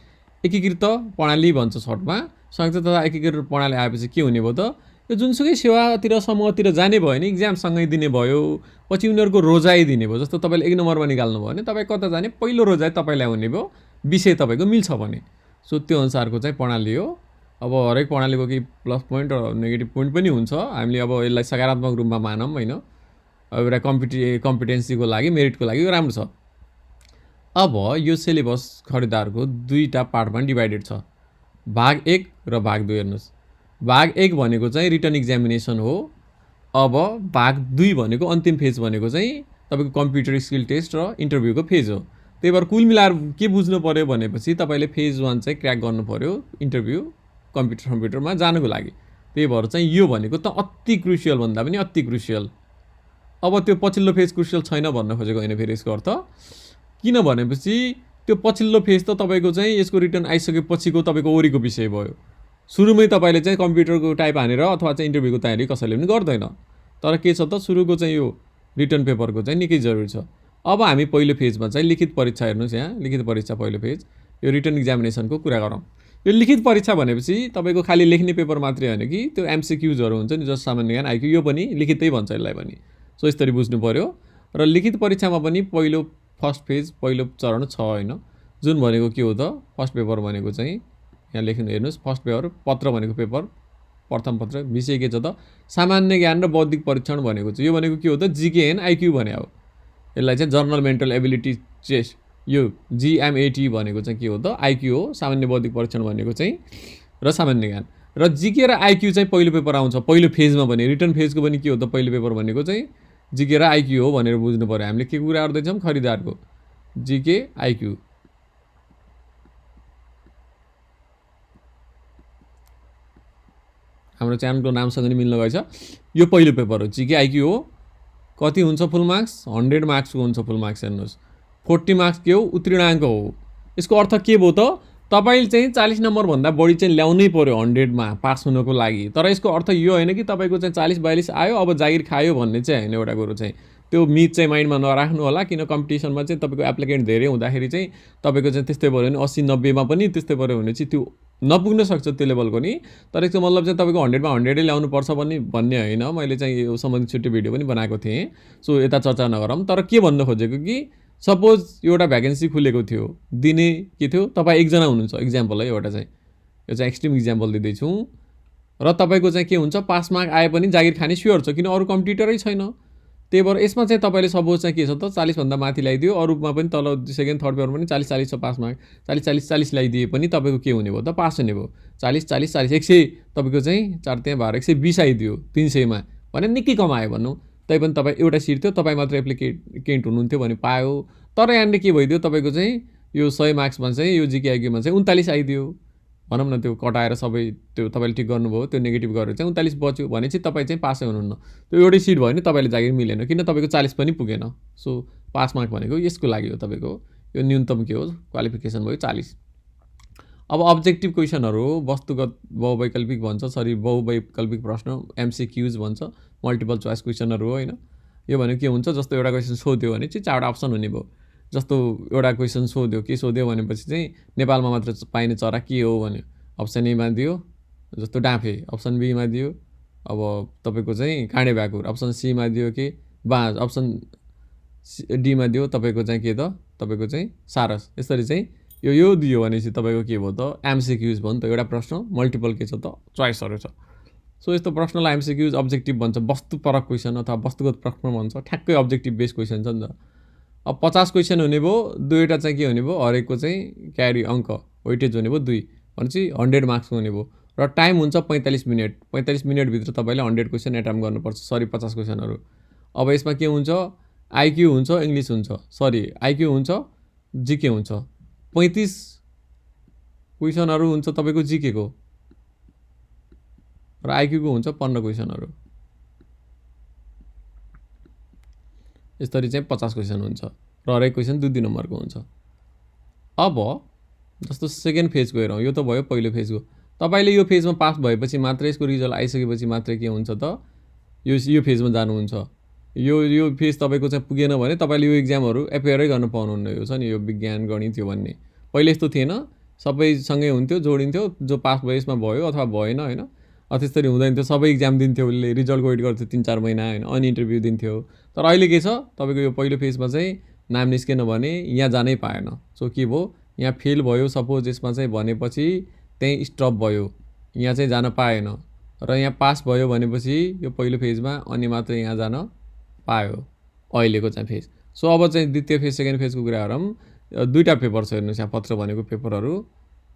एकीकृत प्रणाली भन्छ सर्टमा, संयुक्त तथा एकीकृत प्रणाली आएपछि के हुने भयो त, यो जुनसुकै सेवातिर समूहतिर जाने भयो भने इक्जामसँगै दिने भयो, पछि उनीहरूको रोजाइ दिने भयो। जस्तो तपाईँले 1 नम्बरमा निकाल्नु भयो भने तपाईँ कता जाने, पहिलो रोजाइ तपाईँलाई हुने भयो, विषय तपाईँको मिल्छ भने। सो त्यो अनुसारको चाहिँ प्रणाली हो। अब हरेक प्रणालीको केही प्लस पोइन्ट र नेगेटिभ पोइन्ट पनि हुन्छ, हामीले अब यसलाई सकारात्मक रूपमा मानौँ होइन। अब एउटा कम्पिटेन्सीको लागि, मेरिटको लागि यो राम्रो छ। अब यो सिलेबस खरिदारको 2टा पार्टमा डिभाइडेड छ, भाग 1 र भाग 2। हेर्नुहोस्, भाग 1 भनेको चाहिँ रिटन इक्जामिनेसन हो। अब भाग 2 भनेको अन्तिम फेज भनेको चाहिँ तपाईँको कम्प्युटर स्किल टेस्ट र इन्टरभ्यूको फेज हो। त्यही भएर कुल मिलाएर के बुझ्नु पऱ्यो भनेपछि तपाईँले फेज 1 चाहिँ क्र्याक गर्नु पऱ्यो इन्टरभ्यू कम्प्युटरमा जानुको लागि। त्यही भएर चाहिँ यो भनेको त अति क्रुसियल भन्दा पनि अति क्रुसियल। अब त्यो पछिल्लो फेज क्रुसियल छैन भन्न खोजेको होइन फेरि यसको अर्थ, किन भनेपछि त्यो पछिल्लो फेज त तपाईँको चाहिँ यसको रिटर्न आइसकेपछिको तपाईँको वरिको विषय भयो। सुरुमै तपाईँले चाहिँ कम्प्युटरको टाइप हानेर अथवा चाहिँ इन्टरभ्यूको तयारी कसैले पनि गर्दैन। तर के छ त, सुरुको चाहिँ यो रिटर्न पेपरको चाहिँ निकै जरुरी छ। अब हामी पहिलो फेजमा चाहिँ लिखित परीक्षा, हेर्नुहोस् यहाँ लिखित परीक्षा पहिलो फेज, यो रिटर्न इक्जामिनेसनको कुरा गरौँ। यो लिखित परीक्षा भनेपछि तपाईँको खालि लेख्ने पेपर मात्रै होइन कि त्यो एमसिक्युजहरू हुन्छ नि, जस्तो सामान्य ज्ञान, आइक्यू, यो पनि लिखितै भन्छ यसलाई पनि। सो यसरी बुझ्नु पऱ्यो। र लिखित परीक्षामा पनि पहिलो फर्स्ट फेज पहिलो चरण छ होइन, जुन भनेको के हो त, फर्स्ट पेपर भनेको चाहिँ यहाँ लेख्नु, हेर्नुहोस् फर्स्ट पेपर, पत्र भनेको पेपर, प्रथम पत्र, विषय के छ त, सामान्य ज्ञान र बौद्धिक परीक्षण भनेको चाहिँ यो भनेको के हो त, जिके एन्ड आइक्यू भने हो। यसलाई चाहिँ जर्नल मेन्टल एबिलिटी टेस्ट, यो जिएमएटी भनेको चाहिँ के हो त, आइक्यू हो। सामान्य बौद्धिक परीक्षण भनेको चाहिँ र सामान्य ज्ञान र जिके र आइक्यू चाहिँ पहिलो पेपर आउँछ पहिलो फेजमा भने। रिटर्न फेजको पनि के हो त, पहिलो पेपर भनेको चाहिँ जिके र आइक्यू हो भनेर बुझ्नु पऱ्यो। हामीले के कुरा गर्दैछौँ, खरिदारको जिके आइक्यू। हाम्रो च्यानलको नामसँग नि मिल्न गएछ। यो पहिलो पेपर हो, जिके आइक्यू हो। कति हुन्छ फुल मार्क्स, 100 मार्क्सको हुन्छ फुल मार्क्स। हेर्नुहोस् 40 मार्क्स के हो, उत्तीर्णाङ्क हो। यसको अर्थ के भयो त, तपाईँले चाहिँ 40 नम्बरभन्दा बढी चाहिँ ल्याउनै पऱ्यो 100मा पास हुनको लागि। तर यसको अर्थ यो होइन कि तपाईँको चाहिँ 40-42 आयो अब जागिर खायो भन्ने चाहिँ होइन। एउटा कुरो चाहिँ त्यो मिथ चाहिँ माइन्डमा नराख्नु होला, किन कम्पिटिसनमा चाहिँ तपाईँको एप्लिकेन्ट धेरै हुँदाखेरि चाहिँ तपाईँको चाहिँ त्यस्तै पऱ्यो भने 80-90 मा पनि त्यस्तै पऱ्यो भने चाहिँ त्यो नपुग्न सक्छ त्यो लेभलको नि। तर यसको मतलब चाहिँ तपाईँको 100 मा 100 ल्याउनुपर्छ भन्ने होइन। मैले चाहिँ यो सम्बन्धित छुट्टै भिडियो पनि बनाएको थिएँ, सो यता चर्चा नगरौँ। तर के भन्न खोजेको कि सपोज एउटा भ्याकेन्सी खुलेको थियो, दिने के थियो, तपाईँ एकजना हुनुहुन्छ, इक्जाम्पल है एउटा चाहिँ, यो चाहिँ एक्सट्रिम इक्जाम्पल दिँदैछु, र तपाईँको चाहिँ के हुन्छ, पास मार्क आए पनि जागिर खाने स्योर छ, किन अरू कम्पिटिटरै छैन। त्यही भएर यसमा चाहिँ तपाईँले सपोज चाहिँ के छ त 40 भन्दा माथि ल्याइदियो, अरूमा पनि तल सेकेन्ड थर्ड पेपरमा पनि 40-40 छ पास मार्क, 40-40-40 ल्याइदिए पनि तपाईँको के हुने भयो त, पास हुने भयो। 40-40-40 100 तपाईँको चाहिँ 4 त्यहाँ 12 120 आइदियो 300 मा भने निकै कमायो भनौँ। तै पनि तपाईँ एउटा सिट थियो, तपाईँ मात्र एप्लिकेन्ट हुनुहुन्थ्यो भने पायो। तर यहाँनिर के भइदियो, तपाईँको चाहिँ यो 100 मार्क्समा चाहिँ यो जिके आइक्यूमा चाहिँ 39 आइदियो भनौँ न। त्यो कटाएर सबै त्यो तपाईँले ठिक गर्नुभयो, त्यो नेगेटिभ गरेर चाहिँ 39 बच्यो भने चाहिँ तपाईँ चाहिँ पासै हुनुहुन्न। त्यो एउटै सिट भयो भने तपाईँले जागिर मिलेन, किन तपाईँको 40 पनि पुगेन। सो पास मार्क भनेको यसको लागि हो, तपाईँको यो न्यूनतम के हो, क्वालिफिकेसन भयो 40। अब अब्जेक्टिभ क्वेसनहरू वस्तुगत बहुवैकल्पिक भन्छ, बहुवैकल्पिक प्रश्न MCQs भन्छ, मल्टिपल चोइस क्वेसनहरू हो होइन। यो भनेको के हुन्छ, जस्तो एउटा क्वेसन सोध्यो भने चाहिँ 4वटा अप्सन हुने भयो। जस्तो एउटा क्वेसन सोध्यो, के सोध्यो भनेपछि चाहिँ नेपालमा मात्र पाइने चरा के हो भन्यो, अप्सन एमा दियो जस्तो डाँफे, अप्सन बीमा दियो अब तपाईँको चाहिँ काँडे भ्याकुर, अप्सन सीमा दियो कि बाँझ, अप्सन डीमा दियो तपाईँको चाहिँ के त, तपाईँको चाहिँ सारस। यसरी चाहिँ यो दियो भनेपछि तपाईँको के भयो त, MCQs भयो नि त। एउटा प्रश्न मल्टिपल के छ त, चोइसहरू छ। सो यस्तो प्रश्नलाई MCQs अब्जेक्टिभ भन्छ, वस्तुपरक क्वेसन अथवा वस्तुगत प्रश्न भन्छ, ठ्याक्कै अब्जेक्टिभ बेस्ड क्वेसन छ नि त। अब 50 क्वेसन हुने भयो, दुईवटा चाहिँ के हुने भयो, हरेकको चाहिँ क्यारी अङ्क वेटेज हुने भयो 2 भनेपछि 100 मार्क्सको हुने भयो। र टाइम हुन्छ 45 मिनट। 45 मिनटभित्र तपाईँले 100 क्वेसन एटेम्प गर्नुपर्छ, सरी 50 क्वेसनहरू। अब यसमा के हुन्छ, आइक्यू हुन्छ, इङ्ग्लिस हुन्छ, सरी आइक्यू हुन्छ, जिके हुन्छ। 35 क्वेसनहरू हुन्छ तपाईँको जिकेको, र आइक्यूको हुन्छ 15 क्वेसनहरू। यसरी चाहिँ 50 क्वेसन हुन्छ, र हरेक क्वेसन 2 नम्बरको हुन्छ। अब जस्तो सेकेन्ड फेजको हेरौँ, यो त भयो पहिलो फेजको। तपाईँले यो फेजमा पास भएपछि मात्रै, यसको रिजल्ट आइसकेपछि मात्रै के हुन्छ त, यो फेजमा जानुहुन्छ। यो फेज तपाईँको चाहिँ पुगेन भने तपाईँले यो इक्जामहरू एपियरै गर्न पाउनुहुन्न। यो छ नि यो विज्ञान गणित यो भन्ने, पहिले यस्तो थिएन, सबैसँगै हुन्थ्यो, जोडिन्थ्यो, जो पास भयो यसमा भयो अथवा भएन होइन, त्यस्तरी हुँदैन थियो। सबै इक्जाम दिन्थ्यो, उसले रिजल्ट वेट गर्थ्यो 3-4 महिना होइन, अनि इन्टरभ्यू दिन्थ्यो। तर अहिले के छ, तपाईँको यो पहिलो फेजमा चाहिँ नाम निस्केन भने यहाँ जानै पाएन। सो के भयो, यहाँ फेल भयो सपोज यसमा चाहिँ भनेपछि त्यहीँ स्टप भयो, यहाँ चाहिँ जान पाएन। र यहाँ पास भयो भनेपछि यो पहिलो फेजमा अनि मात्र यहाँ जान पायो अहिलेको चाहिँ फेज। सो अब चाहिँ द्वितीय फेज सेकेन्ड फेजको कुरा गरौँ। 2टा पेपर छ हेर्नुहोस्, यहाँ पत्र भनेको पेपरहरू,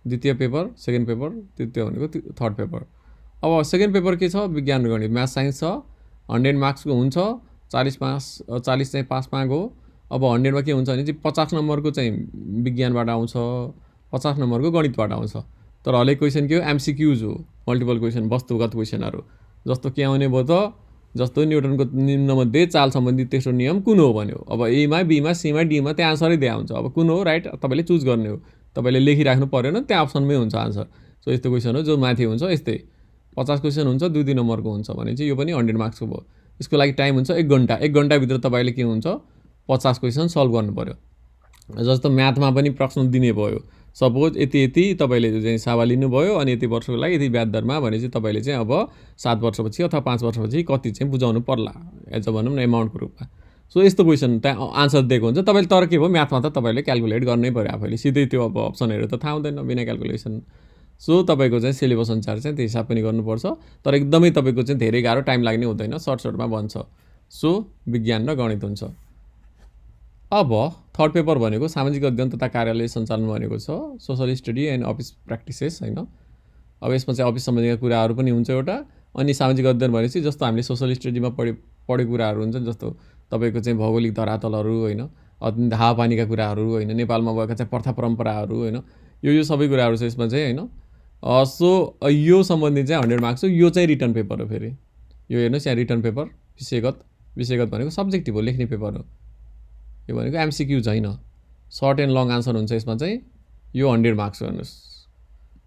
द्वितीय पेपर सेकेन्ड पेपर, तृतीय भनेको थर्ड पेपर। अब सेकेन्ड पेपर के छ, विज्ञान र गणित म्याथ साइन्स छ, 100 मार्क्सको हुन्छ, 40 चाहिँ पास मार्क हो। अब 100 मा के हुन्छ भने चाहिँ 50 नम्बरको चाहिँ विज्ञानबाट आउँछ, 50 नम्बरको गणितबाट आउँछ। तर हरेक क्वेसन के हो, MCQs हो, मल्टिपल क्वेसन, वस्तुगत क्वेसनहरू। जस्तो के आउने भयो त, जस्तो न्युटनको निम्नमध्ये चाल सम्बन्धी तेस्रो नियम कुन हो भन्यो। अब एमा बीमा सीमा डीमा त्यहाँ आन्सरै दिया हुन्छ। अब कुन हो राइट तपाईँले चुज गर्ने हो, तपाईँले लेखिराख्नु परेन, त्यहाँ अप्सनमै हुन्छ आन्सर। सो यस्तो क्वेसन हो जो माथि हुन्छ। यस्तै 50 क्वेसन हुन्छ, 2 नम्बरको हुन्छ भने चाहिँ यो पनि 100 मार्क्सको भयो। यसको लागि टाइम हुन्छ 1 घन्टा। 1 घन्टाभित्र तपाईँले के हुन्छ, 50 क्वेसन सल्भ गर्नु पऱ्यो। जस्तो म्याथमा पनि प्रश्न दिने भयो, सपोज यति तपाईँले चाहिँ सावा लिनुभयो अनि यति वर्षको लागि यति ब्याज दरमा भने चाहिँ तपाईँले चाहिँ अब 7 वर्षपछि अथवा 5 वर्षपछि कति चाहिँ बुझाउनु पर्ला, एज अ भनौँ न एमाउन्टको रूपमा। सो यस्तो क्वेसन त्यहाँ आन्सर दिएको हुन्छ तपाईँले। तर के भयो, म्याथमा त तपाईँले क्यालकुलेट गर्नै पऱ्यो आफैले, सिधै त्यो अब अप्सनहरू त थाहा हुँदैन बिना क्यालकुलेसन। सो तपाईँको चाहिँ सिलेबस अनुसार चाहिँ त्यो हिसाब पनि गर्नुपर्छ। तर एकदमै तपाईँको चाहिँ धेरै गाह्रो टाइम लाग्ने हुँदैन, सर्टमा बन्छ। सो विज्ञान र गणित हुन्छ। अब थर्ड पेपर भनेको सामाजिक अध्ययन तथा कार्यालय सञ्चालन भनेको छ, social study and office practices होइन। अब यसमा चाहिँ अफिस सम्बन्धीका कुराहरू पनि हुन्छ एउटा। अनि सामाजिक अध्ययन भनेपछि जस्तो हामीले सोसल स्टडीमा पढेको कुराहरू हुन्छ, जस्तो तपाईँको चाहिँ भौगोलिक धरातलहरू होइन, हावापानीका कुराहरू होइन, नेपालमा भएका चाहिँ प्रथा परम्पराहरू होइन, यो सबै कुराहरू छ यसमा चाहिँ होइन। सो यो सम्बन्धी चाहिँ 100 मार्क्स हो। यो चाहिँ रिटर्न पेपर हो। फेरि यो हेर्नुहोस्, यहाँ रिटर्न पेपर विषयगत भनेको सब्जेक्टिभ हो, लेख्ने पेपर हो। यो भनेको MCQ छैन, सर्ट एन्ड लङ आन्सर हुन्छ यसमा चाहिँ। यो 100 मार्क्स हेर्नुहोस्,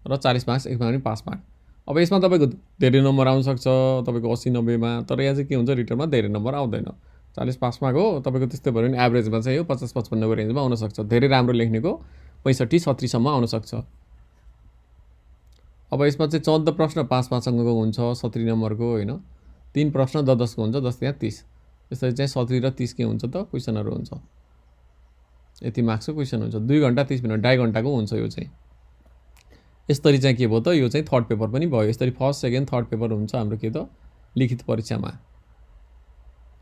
र 40 मार्क्स यसमा पनि पास मार्क। अब यसमा तपाईँको धेरै नम्बर आउन सक्छ, तपाईँको 80-90 मा। तर यहाँ चाहिँ के हुन्छ, रिटर्नमा धेरै नम्बर आउँदैन। 40 पास मार्क हो तपाईँको त्यस्तै भयो भने एभरेजमा चाहिँ यो 50-55 को रेन्जमा आउन सक्छ। धेरै राम्रो लेख्नेको 65-70 सम्म आउन सक्छ। अब यसमा चाहिँ 14 प्रश्न 5-5 अङ्कको हुन्छ 70 नम्बरको होइन। 3 प्रश्न 10-10 को हुन्छ, जस्तै यहाँ 30। यसरी चाहिँ 70 र 30 के हुन्छ त क्वेसनहरू हुन्छ। यति मार्क्सको क्वेसन हुन्छ। 2 घण्टा 30 मिनट 2.5 घण्टाको हुन्छ यो चाहिँ। यसरी चाहिँ के भयो त यो चाहिँ थर्ड पेपर पनि भयो। यसरी फर्स्ट सेकेन्ड थर्ड पेपर हुन्छ हाम्रो के त लिखित परीक्षामा।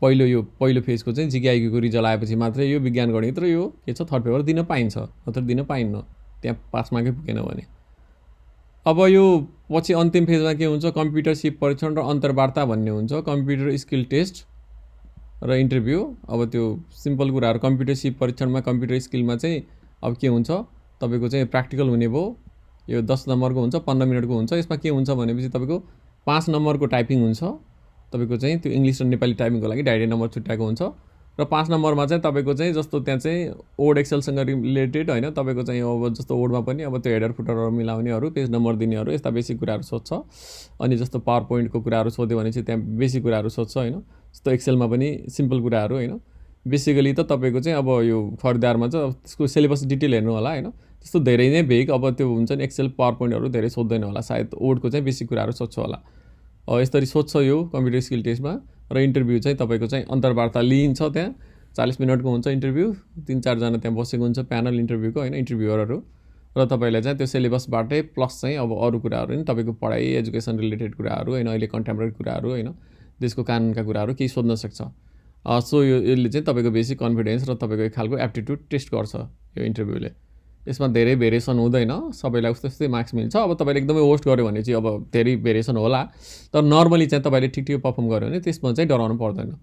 पहिलो फेजको चाहिँ जिकेआइक्यूको रिजल्ट आएपछि मात्रै यो विज्ञान गणित र यो के छ थर्ड पेपर दिन पाइन्छ, नत्र दिन पाइन्न त्यहाँ पास मार्कै पुगेन भने। अब यो पछि अन्तिम फेजमा के हुन्छ कम्प्युटर सिप परीक्षण र अन्तर्वार्ता भन्ने हुन्छ। कम्प्युटर स्किल टेस्ट र इन्टरभ्यू। अब त्यो सिम्पल कुराहरू कम्प्युटर सिप परीक्षणमा कम्प्युटर स्किलमा चाहिँ अब के हुन्छ तपाईँको चाहिँ प्र्याक्टिकल हुने भयो। यो 10 नम्बरको हुन्छ 15 मिनटको हुन्छ। यसमा के हुन्छ भनेपछि तपाईँको 5 नम्बरको टाइपिङ हुन्छ। तपाईँको चाहिँ त्यो इङ्ग्लिस र नेपाली टाइपिङको लागि 2.5 नम्बर छुट्याएको हुन्छ। र 5 नम्बरमा चाहिँ तपाईँको चाहिँ जस्तो त्यहाँ चाहिँ ओड एक्सेलसँग रिलेटेड होइन तपाईँको चाहिँ अब जस्तो ओडमा पनि अब त्यो हेडर फुटरहरू मिलाउनेहरू पेज नम्बर दिनेहरू यस्ता बेसिक कुराहरू सोध्छ। अनि जस्तो पावर पोइन्टको कुराहरू सोध्यो भने चाहिँ त्यहाँ बेसिक कुराहरू सोध्छ होइन। जस्तो एक्सेलमा पनि सिम्पल कुराहरू होइन। बेसिकली त तपाईँको चाहिँ अब यो खरिदारमा चाहिँ त्यसको सिलेबस डिटेल हेर्नु होला होइन। त्यस्तो धेरै नै भेग अब त्यो हुन्छ नि एक्सेल पावर पोइन्टहरू धेरै सोध्दैन होला सायद। ओडको चाहिँ बेसिक कुराहरू सोध्छ होला। यसरी सोध्छ यो कम्प्युटर स्किल टेस्टमा। र इन्टरभ्यू चाहिँ तपाईँको चाहिँ अन्तर्वार्ता लिइन्छ। त्यहाँ 40 मिनटको हुन्छ इन्टरभ्यू। 3-4 जना त्यहाँ बसेको हुन्छ प्यानल इन्टरभ्यूको होइन इन्टरभ्युअरहरू। र तपाईँलाई चाहिँ त्यो सिलेबसबाटै प्लस चाहिँ अब अरू कुराहरू नि तपाईँको पढाइ एजुकेसन रिलेटेड कुराहरू होइन अहिले कन्टेम्पोरेरी कुराहरू होइन देशको कानुनका कुराहरू केही सोध्न सक्छ। सो यसले चाहिँ तपाईँको बेसिक कन्फिडेन्स र तपाईँको एक खालको एप्टिट्युड टेस्ट गर्छ यो इन्टरभ्यूले। यसमा धेरै भेरिएसन हुँदैन, सबैलाई उस्तै मार्क्स मिल्छ। अब तपाईँले एकदमै होस्ट गऱ्यो भने चाहिँ अब धेरै भेरिएसन होला, तर नर्मली चाहिँ तपाईँले ठिक पर्फर्म गर्यो भने त्यसमा चाहिँ डराउनु पर्दैन।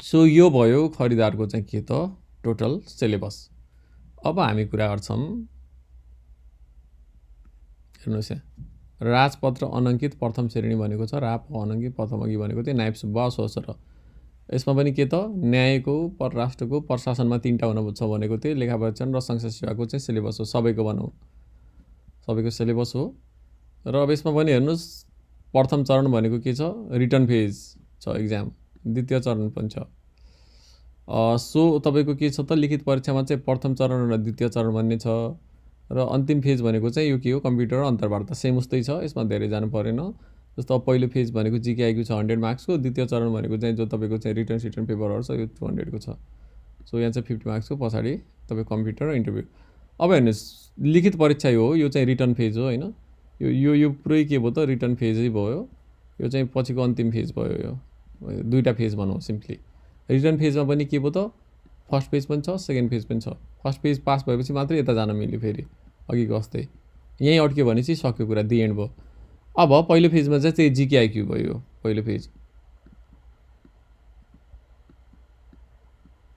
सो यो भयो खरिदारको चाहिँ के त टोटल सिलेबस। अब हामी कुरा गर्छौँ हेर्नुहोस् यहाँ राजपत्र अनङ्कित प्रथम श्रेणी भनेको छ। राप अनङ्कित प्रथम अघि भनेको चाहिँ नायब सुब्बा सोचर। यसमा पनि के त न्यायको परराष्ट्रको प्रशासनमा 3टा हुनुपर्छ भनेको थियो। लेखा परीक्षण र संसद सेवाको चाहिँ सिलेबस हो, सबैको भनौँ सबैको सिलेबस हो। र अब यसमा पनि हेर्नुहोस् प्रथम चरण भनेको के छ रिटर्न फेज छ इक्जाम। द्वितीय चरण पनि छ। सो तपाईँको के छ त लिखित परीक्षामा चाहिँ प्रथम चरण र द्वितीय चरण भन्ने छ। र अन्तिम फेज भनेको चाहिँ यो के हो कम्प्युटर र अन्तर्वार्ता सेम उस्तै छ। यसमा धेरै जानु परेन। जस्तो अब पहिलो फेज भनेको जिकेआइक्यू छ 100 मार्क्सको। द्वितीय चरण भनेको चाहिँ जो तपाईँको चाहिँ रिटर्न पेपरहरू छ यो 200 को छ। सो यहाँ चाहिँ 50 मार्क्सको पछाडि तपाईँ कम्प्युटर र इन्टरभ्यू। अब हेर्नुहोस् लिखित परीक्षा यो चाहिँ रिटर्न फेज हो होइन। यो पुरै के भयो त रिटर्न फेजै भयो। यो चाहिँ पछिको अन्तिम फेज भयो। यो 2टा फेज भनौँ सिम्पली। रिटर्न फेजमा पनि के भयो त फर्स्ट फेज पनि छ सेकेन्ड फेज पनि छ। फर्स्ट फेज पास भएपछि मात्रै यता जान मिल्यो फेरि अघिको जस्तै। यहीँ अड्क्यो भने चाहिँ सक्यो कुरा दि एन्ड भयो। अब पहिलो फेजमा चाहिँ जिकेआइक्यू भयो पहिलो फेज।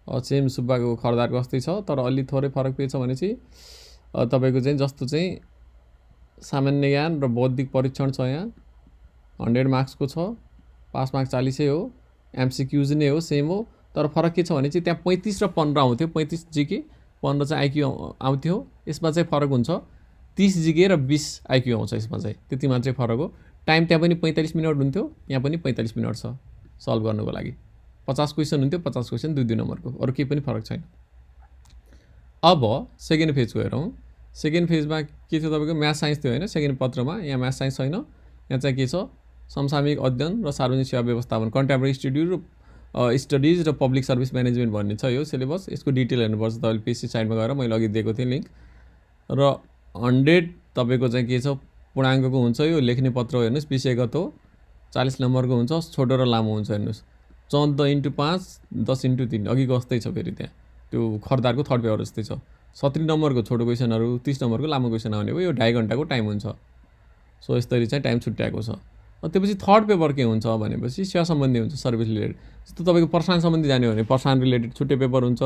सेम सुब्बाको खरिदारको जस्तै छ तर अलि थोरै फरक के छ भने चाहिँ तपाईँको चाहिँ जस्तो चाहिँ सामान्य ज्ञान र बौद्धिक परीक्षण छ यहाँ 100 मार्क्सको छ। पास मार्क्स 40 हो। एमसिक्यूज नै हो सेम हो। तर फरक के छ भने चाहिँ त्यहाँ 35 र 15 आउँथ्यो। 35 जिके 15 चाहिँ आइक्यू आउँथ्यो। यसमा चाहिँ फरक हुन्छ 30 जिके र 20 आइक्यू आउँछ यसमा चाहिँ त्यति मात्रै फरक हो। टाइम त्यहाँ पनि 45 मिनट हुन्थ्यो यहाँ पनि 45 मिनट छ सल्भ गर्नुको लागि। 50 क्वेसन हुन्थ्यो 50 क्वेसन 2 नम्बरको अरू केही पनि फरक छैन। अब सेकेन्ड फेजको हेरौँ। सेकेन्ड फेजमा के थियो तपाईँको म्याथ साइन्स थियो होइन सेकेन्ड पत्रमा। यहाँ म्याथ साइन्स छैन। यहाँ चाहिँ के छ समसामयिक अध्ययन र सार्वजनिक सेवा व्यवस्थापन कन्टेम्पोरेरी स्टडिज र पब्लिक सर्भिस म्यानेजमेन्ट भन्ने छ यो सिलेबस। यसको डिटेल हेर्नुपर्छ तपाईँले पिसी साइडमा गएर मैले अघि दिएको थिएँ लिङ्क। र 100 तपाईँको चाहिँ के छ पूर्णाङ्कको हुन्छ। यो लेख्ने पत्र हेर्नुहोस् विषयगत हो 40 नम्बरको हुन्छ। छोटो र लामो हुन्छ हेर्नुहोस् 14x5 10x3 अघिको जस्तै छ फेरि त्यहाँ त्यो खरिदारको थर्ड पेपर जस्तै छ। 70 नम्बरको छोटो क्वेसनहरू 30 नम्बरको लामो क्वेसन आउने हो। यो 2.5 घण्टाको टाइम हुन्छ। सो यसरी चाहिँ टाइम छुट्याएको छ। त्यसपछि थर्ड पेपर के हुन्छ भनेपछि सेवा सम्बन्धी हुन्छ सर्भिस रिलेटेड। जस्तो तपाईँको प्रशासन सम्बन्धी जाने हो भने प्रशासन रिलेटेड छुट्टै पेपर हुन्छ।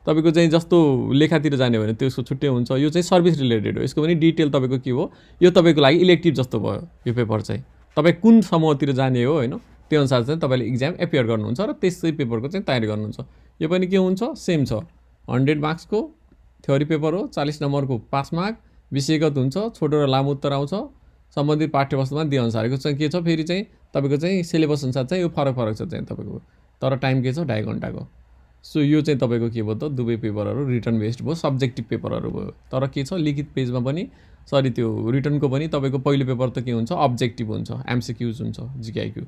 तपाईँको चाहिँ जस्तो लेखातिर जाने हो भने त्यसको छुट्टै हुन्छ। यो चाहिँ सर्भिस रिलेटेड हो। यसको पनि डिटेल तपाईँको के हो यो तपाईँको लागि इलेक्टिभ जस्तो भयो यो पेपर चाहिँ। तपाईँ कुन समूहतिर जाने हो होइन त्यो अनुसार चाहिँ तपाईँले इक्जाम एपियर गर्नुहुन्छ र त्यसै पेपरको चाहिँ तयारी गर्नुहुन्छ। यो पनि के हुन्छ सेम छ 100 मार्क्सको थ्योरी पेपर हो। 40 नम्बरको पास मार्क विषयगत हुन्छ। छोटो र लामो उत्तर आउँछ। सम्बन्धित पाठ्यवस्तुमा दिए अनुसारको चाहिँ के छ फेरि चाहिँ तपाईँको चाहिँ सिलेबस अनुसार चाहिँ यो फरक छ चाहिँ तपाईँको तर टाइम के छ 2.5 घन्टाको। सो यो चाहिँ तपाईँको के भयो त दुवै पेपरहरू रिटर्न बेस्ड भयो, सब्जेक्टिभ पेपरहरू भयो। तर के छ लिखित पेजमा पनि सरी त्यो रिटर्नको पनि तपाईँको पहिलो पेपर त के हुन्छ अब्जेक्टिभ हुन्छ, एमसिक्युज हुन्छ, जिकेआइक्यू।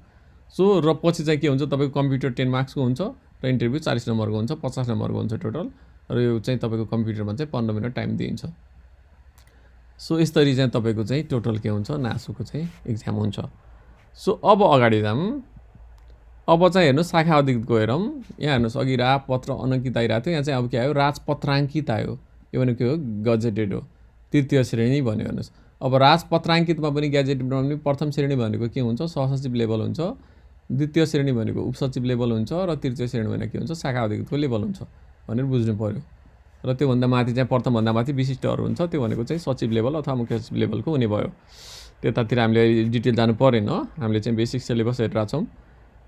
सो र पछि चाहिँ के हुन्छ तपाईँको कम्प्युटर 10 मार्क्सको हुन्छ र इन्टरभ्यू 40 नम्बरको हुन्छ, 50 नम्बरको हुन्छ टोटल। र यो चाहिँ तपाईँको कम्प्युटरमा चाहिँ 15 मिनट टाइम दिइन्छ। सो यसरी चाहिँ तपाईँको चाहिँ टोटल के हुन्छ नासुको चाहिँ एक्जाम हुन्छ। सो अब अगाडि जाऊँ। अब चाहिँ हेर्नुहोस् शाखा अधिकृतको हेरौँ। यहाँ हेर्नुहोस् अघि राजपत्र अनङ्कित आइरहेको थियो, यहाँ चाहिँ अब के आयो राजपत्राङ्कित आयो। यो भनेको के हो गजेटेड हो, तृतीय श्रेणी भन्यो। हेर्नुहोस् अब राजपत्राङ्कितमा पनि ग्याजेटेडमा पनि प्रथम श्रेणी भनेको के हुन्छ सहसचिव लेभल हुन्छ, द्वितीय श्रेणी भनेको उपसचिव लेभल हुन्छ र तृतीय श्रेणी भनेको के हुन्छ शाखा अधिकृतको लेभल हुन्छ भनेर बुझ्नु पर्यो। र त्योभन्दा माथि चाहिँ प्रथमभन्दा माथि विशिष्टहरू हुन्छ, त्यो भनेको चाहिँ सचिव लेभल अथवा मुख्य सचिव लेभलको हुने भयो। त्यतातिर हामीले डिटेल जानु परेन, हामीले चाहिँ बेसिक सिलेबस हेरिरहेको छौँ।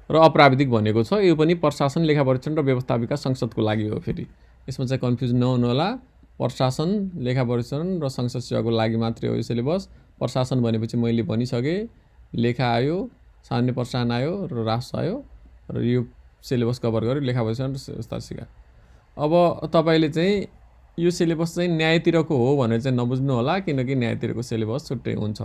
र अप्राविधिक भनेको छ यो पनि प्रशासन लेखा परीक्षण र व्यवस्थापिका संसदको लागि हो। फेरि यसमा चाहिँ कन्फ्युज नहुनु होला, प्रशासन लेखा परीक्षण र संसद सेवाको लागि मात्रै हो यो सिलेबस। प्रशासन भनेपछि मैले भनिसकेँ लेखा आयो, सामान्य प्रशासन आयो र राष्ट्र आयो र यो सिलेबस कभर गर्यो लेखा परीक्षण र व्यवस्था सिका। अब तपाईँले चाहिँ यो सिलेबस चाहिँ न्यायतिरको हो भनेर चाहिँ नबुझ्नु होला, किनकि न्यायतिरको सिलेबस छुट्टै हुन्छ।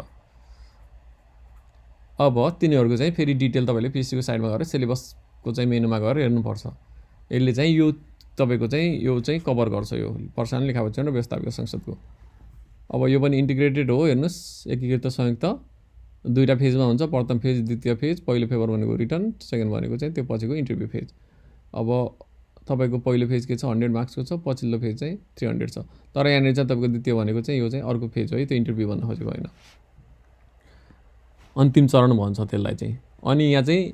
अब तिनीहरूको चाहिँ फेरि डिटेल तपाईँले पिसीको साइडमा गएर सिलेबसको चाहिँ मेनुमा गएर हेर्नुपर्छ। यसले चाहिँ यो तपाईँको चाहिँ यो चाहिँ कभर गर्छ यो प्रशासन लेखा परीक्षण र व्यवस्थापिका संसदको। अब यो पनि इन्टिग्रेटेड हो। हेर्नुहोस् एकीकृत संयुक्त दुईवटा फेजमा हुन्छ, प्रथम फेज द्वितीय फेज। पहिलो पेपर भनेको रिटर्न, सेकेन्ड भनेको चाहिँ त्यो पछिको इन्टरभ्यू फेज। अब तपाईँको पहिलो फेज के छ 100 मार्क्सको छ, पछिल्लो फेज चाहिँ 300 छ। तर यहाँनिर चाहिँ तपाईँको द्वितीय भनेको चाहिँ यो चाहिँ अर्को फेज हो है, त्यो इन्टरभ्यू भन्न खोजेको होइन, अन्तिम चरण भन्छ त्यसलाई चाहिँ। अनि यहाँ चाहिँ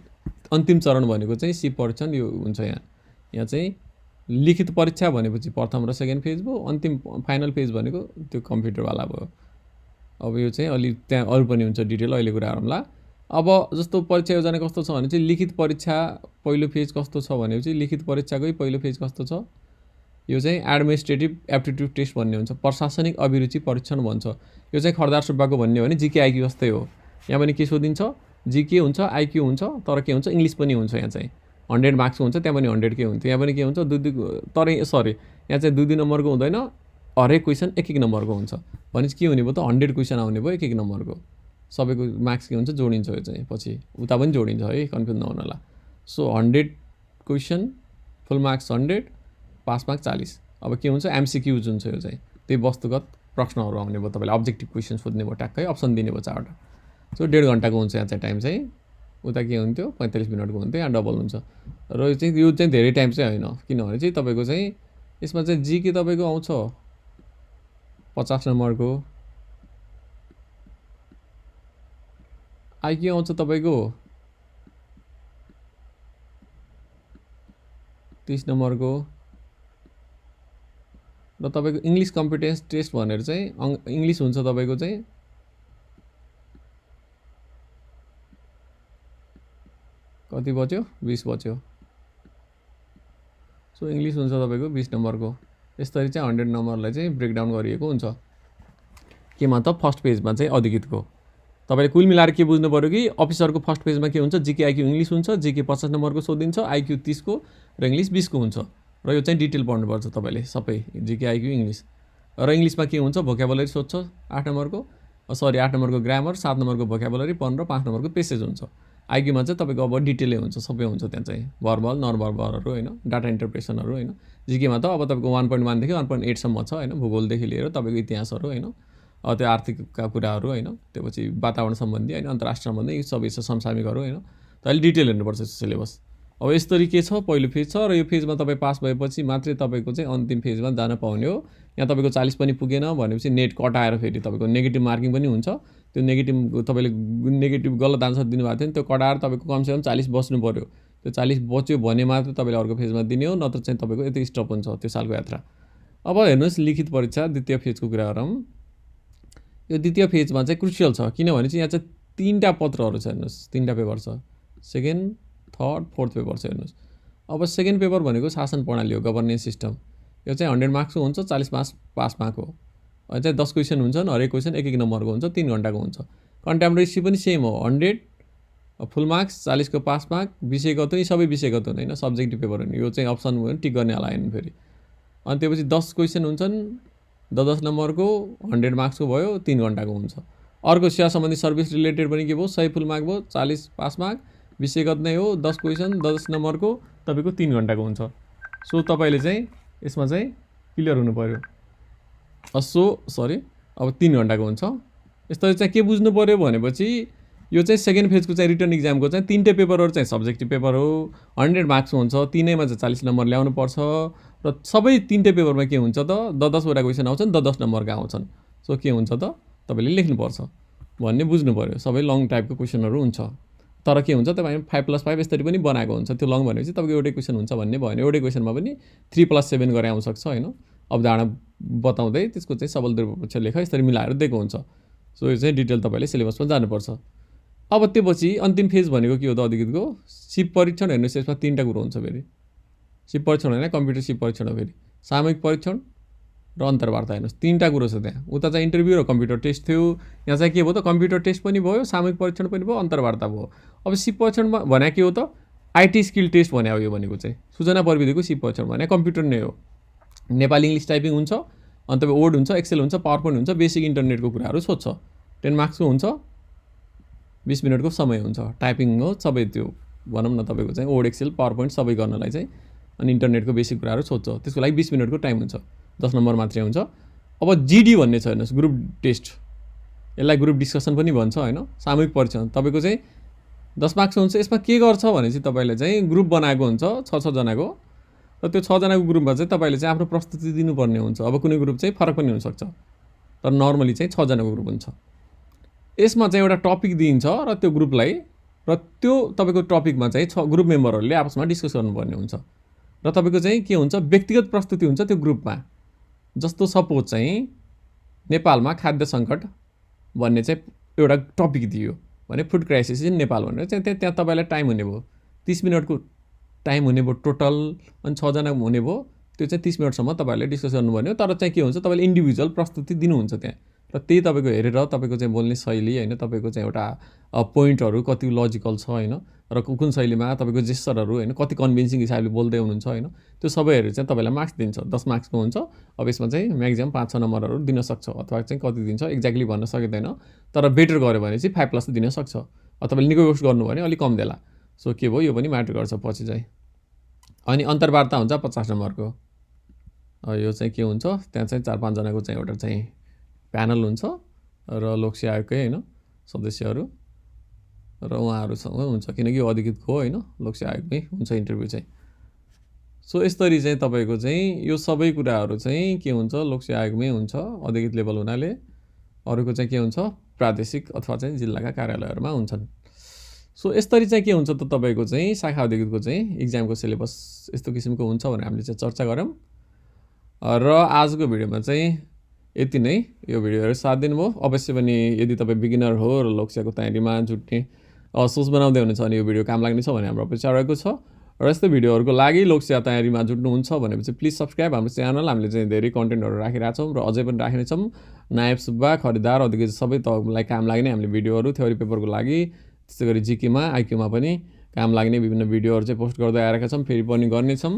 अन्तिम चरण भनेको चाहिँ सिप परीक्षण यो हुन्छ। यहाँ चाहिँ लिखित परीक्षा भनेपछि प्रथम र सेकेन्ड फेज भयो, अन्तिम फाइनल फेज भनेको त्यो कम्प्युटरवाला भयो। अब यो चाहिँ अलि त्यहाँ अरू पनि हुन्छ डिटेल, अहिले कुरा गरौँला। अब जस्तो परीक्षा योजना कस्तो छ भने चाहिँ लिखित परीक्षा पहिलो फेज कस्तो छ भनेपछि लिखित परीक्षाकै पहिलो फेज कस्तो छ यो चाहिँ एडमिनिस्ट्रेटिभ एप्टिट्युड टेस्ट भन्ने हुन्छ, प्रशासनिक अभिरुचि परीक्षण भन्छ। यो चाहिँ खरदार सुब्बाको भन्ने हो भने जिके आइक्यू जस्तै हो। यहाँ पनि के सोधिन्छ जिके हुन्छ, आइक्यू हुन्छ, तर के हुन्छ इङ्ग्लिस पनि हुन्छ। यहाँ चाहिँ 100 मार्क्सको हुन्छ, त्यहाँ पनि 100 के हुन्थ्यो, यहाँ पनि के हुन्छ तर सरी यहाँ चाहिँ 2 नम्बरको हुँदैन, हरेक क्वेसन 1 नम्बरको हुन्छ। भनेपछि के हुने भयो त 100 क्वेसन आउने भयो 1 नम्बरको। सबैको मार्क्स के हुन्छ जोडिन्छ, यो चाहिँ पछि उता पनि जोडिन्छ है, कन्फ्युज नहुनु होला। सो 100 क्वेसन फुल मार्क्स 100, पास मार्क्स 40। अब के हुन्छ एमसिक्युज हुन्छ, यो चाहिँ त्यही वस्तुगत प्रश्नहरू आउने भयो, तपाईँले अब्जेक्टिभ क्वेसन सोध्ने भयो, ट्याक्कै अप्सन दिने भयो 4वटा। सो 1.5 घन्टाको हुन्छ यहाँ चाहिँ टाइम चाहिँ, उता के हुन्थ्यो 45 मिनटको हुन्थ्यो, यहाँ डबल हुन्छ। र यो चाहिँ धेरै टाइम चाहिँ होइन, किनभने चाहिँ तपाईँको चाहिँ यसमा चाहिँ जिके तपाईँको आउँछ 50 नम्बरको, आइक्यू आउँछ तपाईँको 30 नम्बरको, र तपाईँको इङ्ग्लिस कम्पिटेन्स टेस्ट भनेर चाहिँ इङ्ग्लिस हुन्छ तपाईँको चाहिँ कति बच्यो 20 बच्यो। सो इङ्ग्लिस हुन्छ तपाईँको 20 नम्बरको। यसरी चाहिँ 100 नम्बरलाई चाहिँ ब्रेकडाउन गरिएको हुन्छ। केमा त फर्स्ट पेजमा चाहिँ अधिकृतको तपाईँले कुल मिलाएर के बुझ्नु पऱ्यो कि अफिसरको फर्स्ट पेजमा के हुन्छ जिके आइक्यू इङ्ग्लिस हुन्छ, जिके 50 नम्बरको सोधिन्छ, आइक्यू 30 को र इङ्ग्लिस 20 को हुन्छ। र यो चाहिँ डिटेल पढ्नुपर्छ तपाईँले सबै जिके आइक्यू इङ्ग्लिस। र इङ्ग्लिसमा के हुन्छ भोक्याबुलरी सोध्छ 8 नम्बरको, सरी 8 नम्बरको ग्रामर, 7 नम्बरको भोक्याबुलरी, 15 5 नम्बरको पेसेज हुन्छ। आइक्यूमा चाहिँ तपाईँको अब डिटेलै हुन्छ, सबै हुन्छ त्यहाँ चाहिँ भर्बल नन भर्बलहरू होइन, डाटा इन्टरप्रेसनहरू होइन। जिकेमा त अब तपाईँको 1.1 देखि 1.8 सम्म छ होइन, भूगोलदेखि लिएर तपाईँको इतिहासहरू होइन, त्यो आर्थिकका कुराहरू होइन, त्यो पछि वातावरण सम्बन्धी होइन, अन्तर्राष्ट्रिय सम्बन्धी सबै छ, समसामयिकहरू होइन। त अहिले डिटेल हेर्नुपर्छ सिलेबस। अब यसरी के छ पहिलो फेज छ, र यो फेजमा तपाईँ पास भएपछि मात्रै तपाईँको चाहिँ अन्तिम फेजमा जान पाउने हो। यहाँ तपाईँको 40 पनि पुगेन भनेपछि नेट कटाएर फेरि तपाईँको नेगेटिभ मार्किङ पनि हुन्छ। त्यो नेगेटिभ तपाईँले नेगेटिभ गलत आन्सर दिनुभएको थियो नि, त्यो कटाएर तपाईँको कमसेकम 40 बस्नु पऱ्यो। त्यो 40 बच्यो भने मात्रै तपाईँले अर्को फेजमा दिने हो, नत्र चाहिँ तपाईँको यति स्टप हुन्छ त्यो सालको यात्रा। अब हेर्नुहोस् लिखित परीक्षा द्वितीय फेजको कुरा गरौँ। यो द्वितीय फेजमा चाहिँ क्रुसियल छ, किनभने चाहिँ यहाँ चाहिँ 3टा पत्रहरू छ। हेर्नुहोस् 3टा पेपर छ, सेकेन्ड थर्ड फोर्थ पेपर छ। हेर्नुहोस् अब सेकेन्ड पेपर भनेको शासन प्रणाली हो, गभर्नेन्स सिस्टम। यो चाहिँ 100 मार्क्सको हुन्छ, 40 मार्क्स पास मार्क हो। अनि चाहिँ 10 क्वेसन हुन्छन्, हरेक क्वेसन 1 नम्बरको हुन्छ, 3 घन्टाको हुन्छ। कन्टेम्पोरेरी पनि सेम हो, 100 फुल मार्क्स 40 को पास मार्क विषयगत यी सबै विषयगत हुन् हैन सब्जेक्टिभ पेपर हुन् यो चाहिँ अप्सन भयो टिक गर्ने होला हैन फेरि अनि त्यसपछि 10 क्वेसन हुन्छन् 10 नम्बरको 100 मार्क्सको भयो 3 घण्टाको हुन्छ अर्को सेवा सम्बन्धी सर्भिस रिलेटेड पनि के भयो 100 फुल मार्क भयो 40 पास मार्क विषयगत नै हो 10 क्वेसन 10 नम्बरको तपाईको 3 घण्टाको हुन्छ सो तपाईले चाहिँ यसमा चाहिँ क्लियर हुनु पर्यो अब 3 घण्टाको हुन्छ यस्तो चाहिँ के बुझ्नु पर्यो भनेपछि यो चाहिँ सेकेन्ड फेजको चाहिँ रिटन एक्जामको चाहिँ तीनटै पेपरहरु चाहिँ सब्जेक्टिभ पेपर हो 100 मार्क्स हुन्छ तीनैमा चाहिँ 40 नम्बर ल्याउनु पर्छ र सबै तीनटै पेपरमा के हुन्छ त 10 वटा क्वेसन आउँछन् 10 नम्बरका आउँछन् सो के हुन्छ त तपाईले लेख्नु पर्छ भन्ने बुझ्नु पर्यो सबै लङ टाइपको क्वेसनहरु हुन्छ तर के हुन्छ तपाईँ 5+5 यसरी पनि बनाएको हुन्छ त्यो लङ भनेपछि तपाईको एउटै क्वेसन हुन्छ भन्ने भएन एउटै क्वेसनमा पनि 3+7 गरे आउन सक्छ हैन अवधारणा बताउँदै त्यसको चाहिँ सबल ध्रुवपक्ष लेख यसरी मिलाएर दिएको हुन्छ सो यो चाहिँ डिटेल तपाईले सिलेबसमा जानुपर्छ अब त्यसपछि अन्तिम फेज भनेको के हो त अधिकृतको सिप परीक्षण हेर्नुस् यसमा तीनटा कुरा हुन्छ फेरि सिप परीक्षण हैन कम्प्युटर सिप परीक्षण हो फेरि सामूहिक परीक्षण र अन्तर्वार्ता हेर्नुस् तीनटा कुरा छ त्यहाँ उता चाहिँ इन्टरभ्यु र कम्प्युटर टेस्ट थियो यहाँ चाहिँ के भयो त कम्प्युटर टेस्ट पनि भयो सामूहिक परीक्षण पनि भयो अन्तर्वार्ता भयो अब सिप परीक्षणमा भने के हो त आईटी स्किल टेस्ट भने हो यो भनेको चाहिँ सूचना प्रविधिको सिप परीक्षण भने कम्प्युटर नै हो नेपाली इंग्लिश टाइपिङ हुन्छ अनि तपाईँ वर्ड हुन्छ एक्सेल हुन्छ पावर पोइन्ट हुन्छ बेसिक इन्टरनेटको कुराहरू सोध्छ 10 मार्क्सको हुन्छ 20 मिनटको समय हुन्छ टाइपिङ हो सबै त्यो भनौँ न तपाईको चाहिँ वर्ड एक्सेल पावर पोइन्ट सबै गर्नलाई चाहिँ अनि इन्टरनेटको बेसिक कुराहरू सोध्छ त्यसको लागि 20 मिनटको टाइम हुन्छ 10 नम्बर मात्रै हुन्छ अब जीडी भन्ने छ हेर्नुस् ग्रुप टेस्ट यसलाई ग्रुप डिस्कसन पनि भन्छ हैन सामूहिक परीक्षण तपाईको चाहिँ 10 मार्क्स हुन्छ यसमा के गर्छ भनेपछि तपाईले चाहिँ ग्रुप बनाएको हुन्छ 6 जनाको र त्यो 6 जनाको ग्रुपमा चाहिँ तपाईले चाहिँ आफ्नो प्रस्तुति दिनुपर्ने हुन्छ अब कुनै ग्रुप चाहिँ फरक पनि हुन सक्छ तर नर्मली चाहिँ 6 जनाको ग्रुप हुन्छ यसमा चाहिँ एउटा टपिक दिइन्छ र त्यो ग्रुपलाई र त्यो तपाईको टपिकमा चाहिँ 6 ग्रुप मेम्बरहरुले आपसमा डिस्कस गर्नुपर्ने हुन्छ र तपाईको चाहिँ के हुन्छ व्यक्तिगत प्रस्तुति हुन्छ त्यो ग्रुपमा जस्तो सपोज चाहिँ नेपालमा खाद्य संकट भन्ने चाहिँ एउटा टपिक दियो भने फुड क्राइसिस इन नेपाल भनेर चाहिँ त्यहाँ तपाईलाई टाइम हुने भयो 30 मिनेटको टाइम हुने भयो टोटल अनि 6 जना हुने भयो त्यो चाहिँ 30 मिनेटसम्म तपाईले डिस्कस गर्नुपर्ने हो तर चाहिँ के हुन्छ तपाईले इन्डिभिजुअल प्रस्तुति दिनुहुन्छ त्यहाँ र त्यही तपाईको हेरेर तपाईको चाहिँ बोल्ने शैली हैन तपाईको चाहिँ एउटा पोइन्टहरु कति लजिकल छ हैन र कुन शैलीमा तपाईको जेस्चरहरु हैन कति कन्भिन्सिङ हिसाबले बोल्दै हुनुहुन्छ हैन त्यो सबै हेरेर चाहिँ तपाईलाई मार्क्स दिन्छ 10 मार्क्सको हुन्छ अब यसमा चाहिँ म्याक्सिमम 5-6 नम्बरहरु दिन सक्छ अथवा चाहिँ कति दिन्छ एक्ज्याक्टली भन्न सकिदैन तर बेटर गर्यो भने चाहिँ 5+ दिन सक्छ अब तपाईले नेगोसिएट गर्नु भने अलि कम देला सो के भयो यो पनि म्याटर गर्छ पछि चाहिँ अनि अन्तर्वार्ता हुन्छ 50 नम्बरको यो चाहिँ के हुन्छ त्यहाँ चाहिँ 4-5 जनाको चाहिँ एउटा चाहिँ प्यानल हुन्छ र लोकसेवा आयोगकै हैन सदस्यहरु र उहाँहरुसँग हुन्छ किनकि यो अधिकृतको हो हैन लोकसेवा आयोगमै हुन्छ इन्टरभ्यु चाहिँ सो यसरी चाहिँ तपाईको चाहिँ यो सबै कुराहरु चाहिँ के हुन्छ लोकसेवा आयोगमै हुन्छ अधिकृत लेभल हुनाले अरुको चाहिँ के हुन्छ प्रादेशिक अथवा चाहिँ जिल्लाका कार्यालयहरुमा हुन्छन् सो यसरी चाहिँ के हुन्छ त तपाईको चाहिँ शाखा अधिकृतको चाहिँ एक्जामको सिलेबस यस्तो किसिमको हुन्छ भनेर हामीले चाहिँ चर्चा गर्यौं र आजको भिडियोमा चाहिँ यति नै यो भिडियोहरु साथ दिनुभयो अवश्य पनि यदि तपाई बिगिनर हो र लोकसेवाको तयारीमा जुट्ने सोच बनाउँदै हुनुहुन्छ भने यो भिडियो काम लाग्ने छ भने हाम्रो अपेक्षा रहेको छ र यस्तो भिडियोहरुको लागि लोकसेवा तयारीमा जुट्नुहुन्छ भनेपछि प्लिज सब्स्क्राइब हाम्रो च्यानल हामीले चाहिँ धेरै कन्टेन्टहरु राखिरहेका छौं र अझै पनि राख्नेछौं नायब सुब्बा खरिदार अधिकृत सबै तपाईलाई काम लाग्ने हामीले भिडियोहरु थ्योरी पेपरको लागि त्यसैगरी जीकेमा आईक्यूमा पनि काम लाग्ने विभिन्न भिडियोहरु चाहिँ पोस्ट गर्दै आएका छौं फेरि पनि गर्ने छौं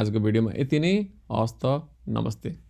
आजको भिडियोमा यति नै हस्त नमस्ते।